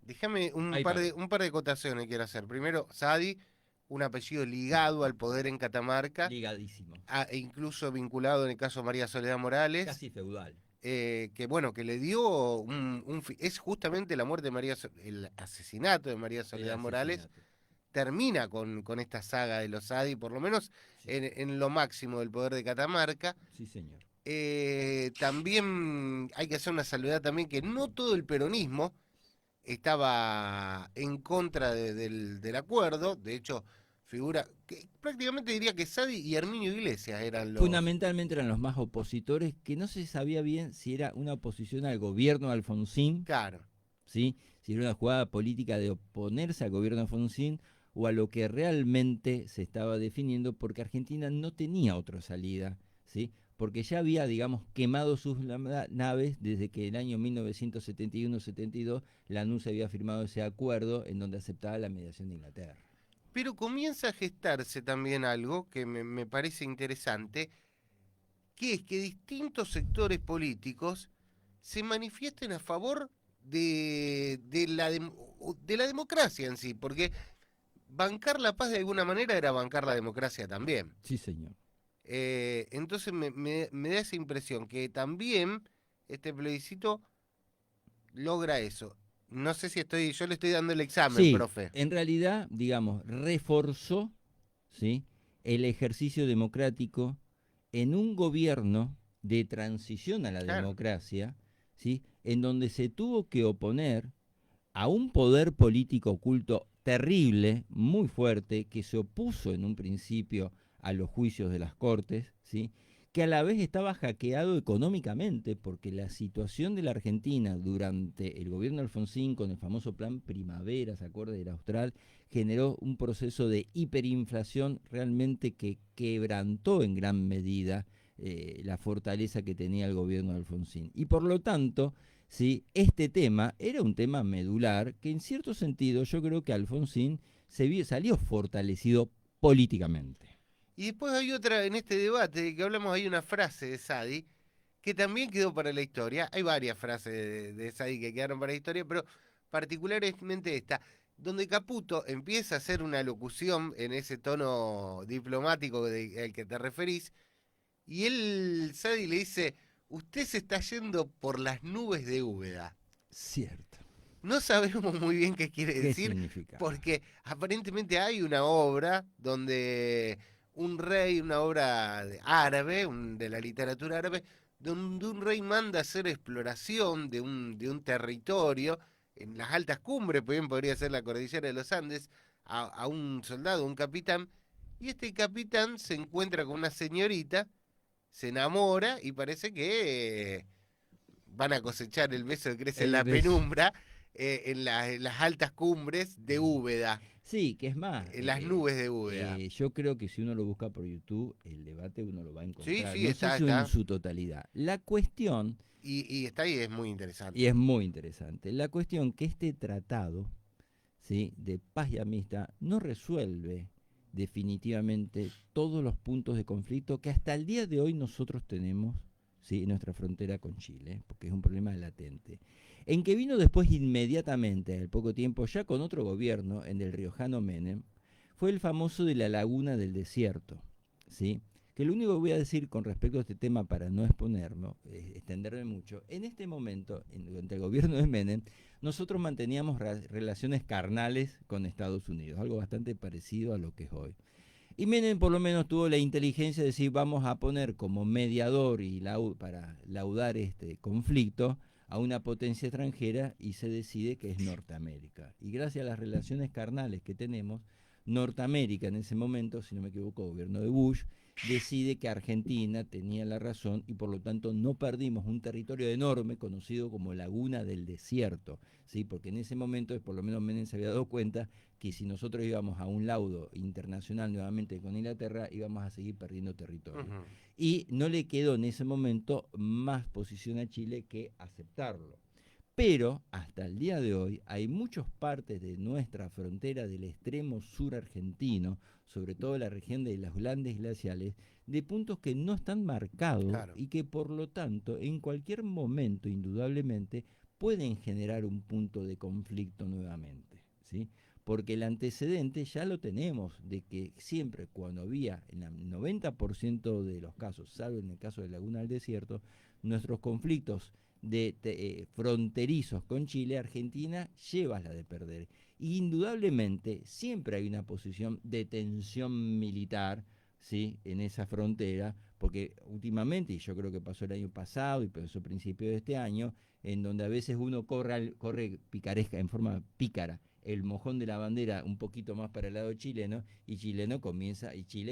Déjame Ahí paró. un par de acotaciones quiero hacer. Primero, Sadi, un apellido ligado al poder en Catamarca, Ligadísimo. e incluso vinculado en el caso de María Soledad Morales, Casi feudal. que bueno, que le dio es justamente la muerte de el asesinato de María El Soledad Morales, asesinato. termina con esta saga de los Sadi, por lo menos Sí, en lo máximo del poder de Catamarca. sí, señor. También hay que hacer una salvedad también que no todo el peronismo estaba en contra del acuerdo. De hecho, figura que prácticamente diría que Sadi y Herminio Iglesias eran los... Fundamentalmente eran los más opositores, que no se sabía bien si era una oposición al gobierno de Alfonsín, Claro. ¿sí? Si era una jugada política de oponerse al gobierno de Alfonsín o a lo que realmente se estaba definiendo, porque Argentina no tenía otra salida, ¿sí? Porque ya había, digamos, quemado sus naves desde que el año 1971-72 la NUS había firmado ese acuerdo en donde aceptaba la mediación de Inglaterra. Pero comienza a gestarse también algo que me parece interesante, que es que distintos sectores políticos se manifiesten a favor de la democracia en sí, porque bancar la paz de alguna manera era bancar la democracia también. Sí, señor. Entonces me da esa impresión que también este plebiscito logra eso. No sé si yo le estoy dando el examen, Sí, profe. en realidad, digamos, reforzó, ¿sí?, el ejercicio democrático en un gobierno de transición a la Claro. democracia, ¿sí?, en donde se tuvo que oponer a un poder político oculto terrible, muy fuerte, que se opuso en un principio a los juicios de las Cortes, ¿sí?, que a la vez estaba hackeado económicamente, porque la situación de la Argentina durante el gobierno de Alfonsín, con el famoso plan Primavera, ¿se acuerda? Del Austral, generó un proceso de hiperinflación realmente que quebrantó en gran medida la fortaleza que tenía el gobierno de Alfonsín. Y por lo tanto, ¿sí?, este tema era un tema medular que en cierto sentido yo creo que Alfonsín salió fortalecido políticamente. Y después hay otra, en este debate que hablamos, hay una frase de Sadi que también quedó para la historia. Hay varias frases de Sadi que quedaron para la historia, pero particularmente esta, donde Caputo empieza a hacer una locución en ese tono diplomático al que te referís, y él, Sadi, le dice, usted se está yendo por las nubes de Úbeda. Cierto. No sabemos muy bien qué quiere ¿Qué decir, significaba? porque aparentemente hay una obra donde un rey, una obra árabe, de la literatura árabe, donde un rey manda a hacer exploración de un territorio en las altas cumbres, bien podría ser la cordillera de los Andes, a un soldado, un capitán, y este capitán se encuentra con una señorita, se enamora y parece que van a cosechar el beso que crece en El la beso. penumbra, en las altas cumbres de Úbeda, Sí, que es más, en las nubes de Úbeda. yo creo que si uno lo busca por YouTube, el debate uno lo va a Sí, encontrar. sí, No sé está, si en está. su totalidad. La cuestión, Y está ahí, es muy y interesante. es muy interesante, la cuestión que este tratado, ¿sí?, de paz y amistad no resuelve definitivamente todos los puntos de conflicto que hasta el día de hoy nosotros tenemos, ¿sí?, en nuestra frontera con Chile, porque es un problema latente. En que vino después inmediatamente, al poco tiempo, ya con otro gobierno, en el riojano Menem, fue el famoso de la laguna del desierto, ¿sí? Que lo único que voy a decir con respecto a este tema, para no exponerlo, extenderme mucho, en este momento, durante el gobierno de Menem, nosotros manteníamos relaciones carnales con Estados Unidos, algo bastante parecido a lo que es hoy. Y Menem por lo menos tuvo la inteligencia de decir vamos a poner como mediador para laudar este conflicto a una potencia extranjera y se decide que es Norteamérica. Y gracias a las relaciones carnales que tenemos, Norteamérica en ese momento, si no me equivoco, gobierno de Bush, decide que Argentina tenía la razón y por lo tanto no perdimos un territorio enorme conocido como Laguna del Desierto, ¿sí? Porque en ese momento, por lo menos Menem se había dado cuenta que si nosotros íbamos a un laudo internacional nuevamente con Inglaterra, íbamos a seguir perdiendo territorio. Y no le quedó en ese momento más posición a Chile que aceptarlo. Pero hasta el día de hoy hay muchas partes de nuestra frontera del extremo sur argentino, sobre todo la región de los Landes glaciales, de puntos que no están marcados Claro. y que por lo tanto en cualquier momento indudablemente pueden generar un punto de conflicto nuevamente, ¿sí? Porque el antecedente ya lo tenemos, de que siempre cuando había, en el 90% de los casos, salvo en el caso de Laguna del Desierto, nuestros conflictos fronterizos con Chile, Argentina lleva la de perder. Y indudablemente siempre hay una posición de tensión militar, ¿sí? En esa frontera, porque últimamente, y yo creo que pasó el año pasado y pasó a principios de este año, en donde a veces uno corre picaresca, en forma pícara, el mojón de la bandera un poquito más para el lado chileno, y Chile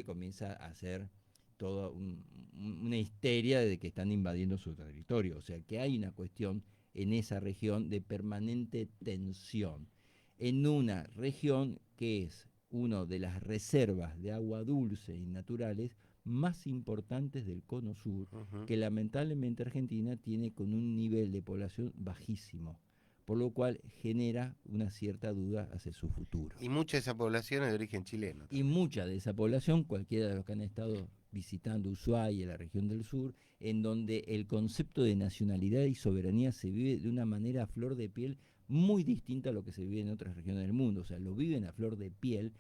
comienza a hacer toda una histeria de que están invadiendo su territorio. O sea, que hay una cuestión en esa región de permanente tensión. En una región que es una de las reservas de agua dulce y naturales más importantes del cono sur, que lamentablemente Argentina tiene con un nivel de población bajísimo, por lo cual genera una cierta duda hacia su futuro. Y mucha de esa población es de origen chileno. Y mucha de esa población, cualquiera de los que han estado visitando Ushuaia, la región del sur, en donde el concepto de nacionalidad y soberanía se vive de una manera a flor de piel muy distinta a lo que se vive en otras regiones del mundo. O sea, lo viven a flor de piel,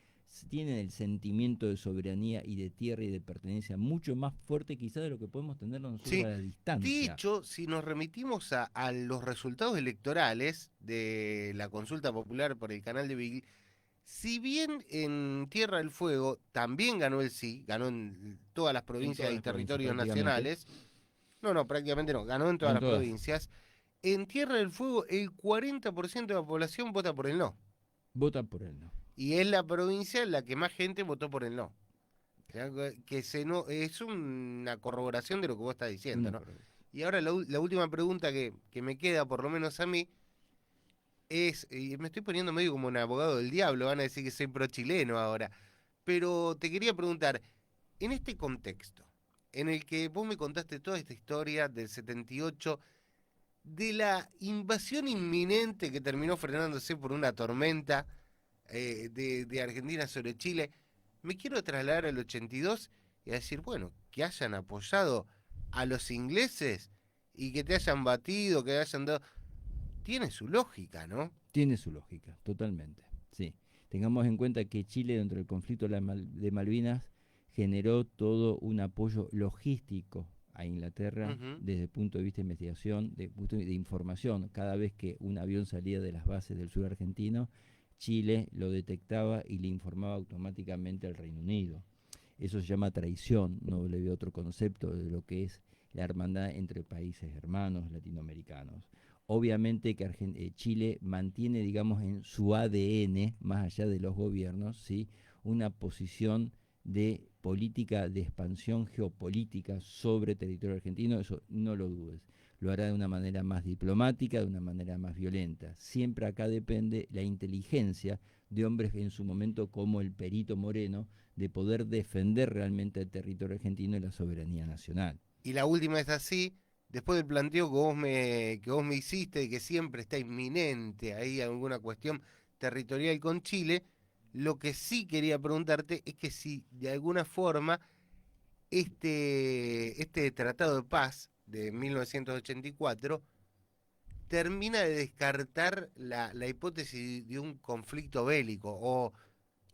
tienen el sentimiento de soberanía y de tierra y de pertenencia mucho más fuerte quizás de lo que podemos tener nosotros Sí. a la distancia. De hecho, si nos remitimos a los resultados electorales de la consulta popular por el canal de Beagle, si bien en Tierra del Fuego también ganó el sí, ganó en todas las provincias y territorios nacionales, no, prácticamente no, ganó en todas las provincias, en Tierra del Fuego el 40% de la población vota por el no. Vota por el no. Y es la provincia en la que más gente votó por el no. O sea, es una corroboración de lo que vos estás diciendo, ¿no? Y ahora la última pregunta que me queda, por lo menos a mí, es, y me estoy poniendo medio como un abogado del diablo, van a decir que soy pro-chileno ahora, pero te quería preguntar, en este contexto, en el que vos me contaste toda esta historia del 78, de la invasión inminente que terminó frenándose por una tormenta de Argentina sobre Chile, me quiero trasladar al 82 y a decir, bueno, que hayan apoyado a los ingleses y que te hayan batido, que hayan dado... Tiene su lógica, ¿no? Tiene su lógica, totalmente, sí. Tengamos en cuenta que Chile, dentro del conflicto de Malvinas, generó todo un apoyo logístico a Inglaterra desde el punto de vista de investigación, de información. Cada vez que un avión salía de las bases del sur argentino, Chile lo detectaba y le informaba automáticamente al Reino Unido. Eso se llama traición, no le veo otro concepto de lo que es la hermandad entre países hermanos latinoamericanos. Obviamente que Chile mantiene, digamos, en su ADN, más allá de los gobiernos, ¿sí? Una posición de política de expansión geopolítica sobre territorio argentino, eso no lo dudes. Lo hará de una manera más diplomática, de una manera más violenta. Siempre acá depende la inteligencia de hombres en su momento como el Perito Moreno, de poder defender realmente el territorio argentino y la soberanía nacional. Y la última es así, después del planteo que vos me hiciste, que siempre está inminente ahí alguna cuestión territorial con Chile, lo que sí quería preguntarte es que si de alguna forma este tratado de paz de 1984 termina de descartar la hipótesis de un conflicto bélico o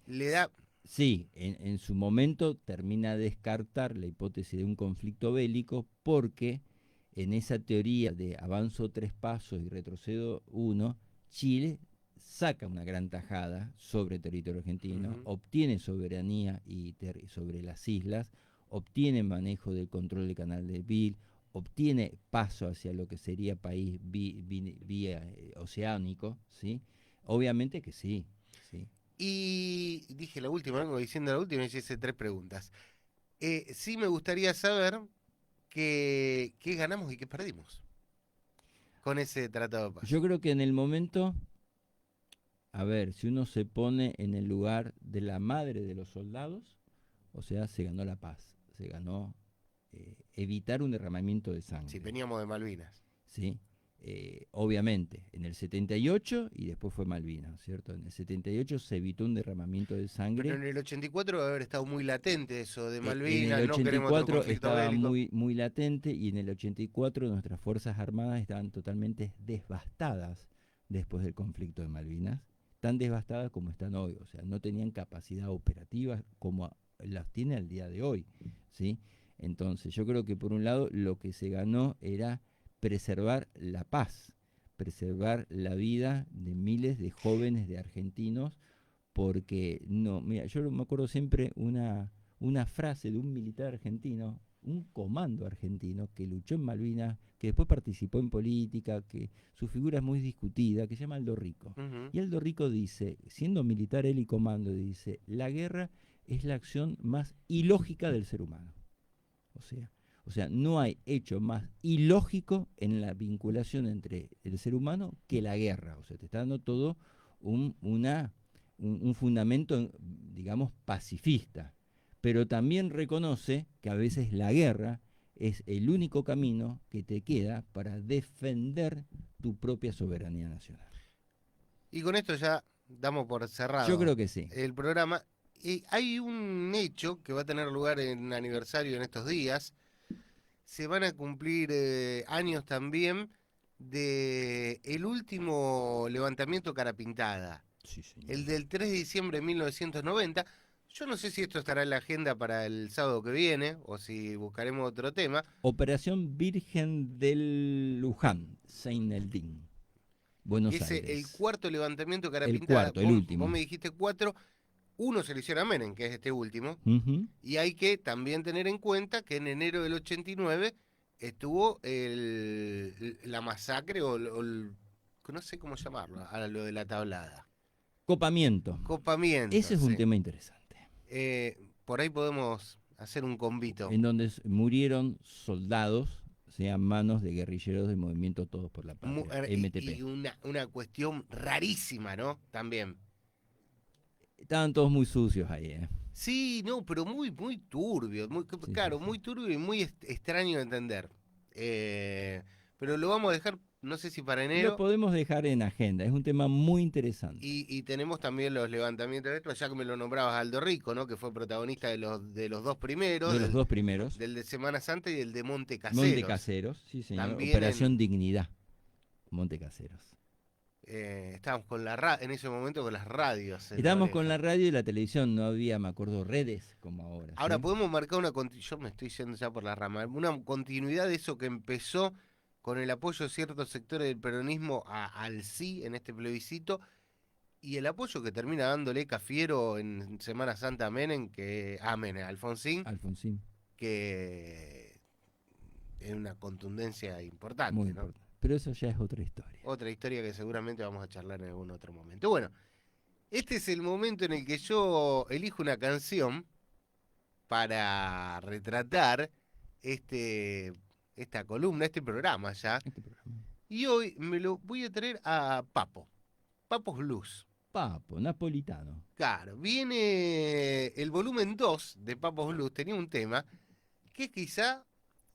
le da... Sí, en su momento termina de descartar la hipótesis de un conflicto bélico porque en esa teoría de avanzo 3 pasos y retrocedo 1, Chile saca una gran tajada sobre el territorio argentino, Ujú. obtiene soberanía sobre las islas, obtiene manejo del control del canal de Beagle, obtiene paso hacia lo que sería país vía oceánico, ¿sí? Obviamente que sí, sí. Y dije la última, vengo diciendo la última y hice 3 preguntas. Sí me gustaría saber qué ganamos y qué perdimos con ese tratado de paz. Yo creo que en el momento, a ver, si uno se pone en el lugar de la madre de los soldados, o sea, se ganó la paz, se ganó evitar un derramamiento de Sí, sangre, veníamos de Malvinas. ¿sí? Obviamente, en el 78 y después fue Malvinas, ¿cierto? En el 78 se evitó un derramamiento de Pero sangre. en el 84 debe haber estado muy latente eso de En el Malvinas, no queremos otro 84 conflicto estaba bélico. muy, muy latente y en el 84 nuestras Fuerzas Armadas estaban totalmente devastadas después del conflicto de Malvinas, tan devastadas como están hoy, o sea, no tenían capacidad operativa como las tiene al día de hoy, ¿sí? Entonces, yo creo que por un lado lo que se ganó era preservar la paz, preservar la vida de miles de jóvenes de argentinos, porque no, mira, yo me acuerdo siempre una frase de un militar argentino, un comando argentino que luchó en Malvinas, que después participó en política, que su figura es muy discutida, que se llama Aldo Rico. Ujú. Y Aldo Rico dice, siendo militar él y comando, dice, la guerra es la acción más ilógica del ser humano. O sea, o sea, no hay hecho más ilógico en la vinculación entre el ser humano que la guerra. O sea, te está dando todo un fundamento, digamos, pacifista. Pero también reconoce que a veces la guerra es el único camino que te queda para defender tu propia soberanía nacional. Y con esto ya damos por Yo cerrado creo que sí. el programa. Y hay un hecho que va a tener lugar en aniversario en estos días. Se van a cumplir años también de el último levantamiento cara pintada, Sí, señor. el del 3 de diciembre de 1990. Yo no sé si esto estará en la agenda para el sábado que viene o si buscaremos otro tema. Operación Virgen del Luján, Seineldín, Buenos Es el Aires. cuarto levantamiento cara El pintada. cuarto, el Vos último. me dijiste 4. Uno se le hicieron a Menem, que es este último. Ujú. Y hay que también tener en cuenta que en enero del 89 estuvo la masacre no sé cómo llamarlo, a lo de la tablada. Copamiento. Copamiento, Ese es un sí. tema interesante. Por ahí podemos hacer un convito. En donde murieron soldados, sean manos de guerrilleros del movimiento Todos por la Patria, Y MTP. una cuestión rarísima, ¿no? También. Estaban todos muy sucios ahí, ¿eh? Sí, no, pero muy, muy turbio, Sí, sí, claro, sí. muy turbio y muy extraño de entender. Pero lo vamos a dejar, no sé si para Lo enero, podemos dejar en agenda, es un tema muy interesante. y tenemos también los levantamientos de esto, ya que me lo nombrabas Aldo Rico, ¿no? Que fue protagonista de los dos primeros, De los dos primeros, del de Semana Santa y el de Monte Monte Caseros. Caseros, sí señor, También Operación Dignidad, Monte Caseros. estábamos en ese momento con las radios en la Estábamos con oreja. la radio y la televisión, no había, me acuerdo, redes como ahora, Ahora ¿sí? podemos marcar yo me estoy yendo ya por la rama, una continuidad de eso que empezó con el apoyo de ciertos sectores del peronismo al sí en este plebiscito y el apoyo que termina dándole Cafiero en Semana Santa a Menem, a Alfonsín, Alfonsín, que es una contundencia muy importante, ¿no? importante. Pero eso ya es otra historia. Otra historia que seguramente vamos a charlar en algún otro momento. Bueno, este es el momento en el que yo elijo una canción para retratar esta columna, este programa ya. Este programa. Y hoy me lo voy a traer a Papos Blues. Papo, napolitano. Claro, viene el volumen 2 de Papos Blues, tenía un tema que es quizá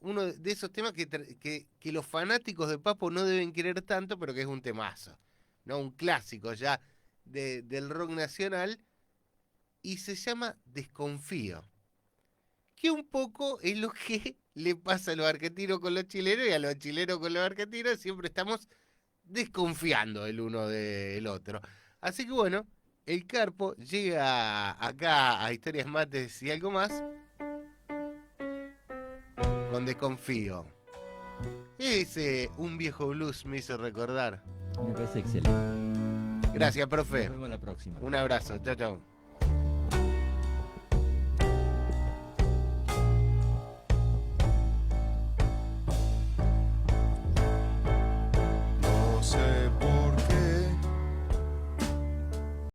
uno de esos temas que los fanáticos de Papo no deben querer tanto, pero que es un temazo, ¿no? Un clásico ya del rock nacional y se llama Desconfío. Que un poco es lo que le pasa a los argentinos con los chilenos y a los chilenos con los argentinos, siempre estamos desconfiando el uno del otro. Así que bueno, el Carpo llega acá a Historias Mates y algo más con Desconfío. Ese un viejo blues me hizo recordar. Me parece excelente. Gracias, Nos profe. vemos la próxima. Un abrazo. Chao, chao.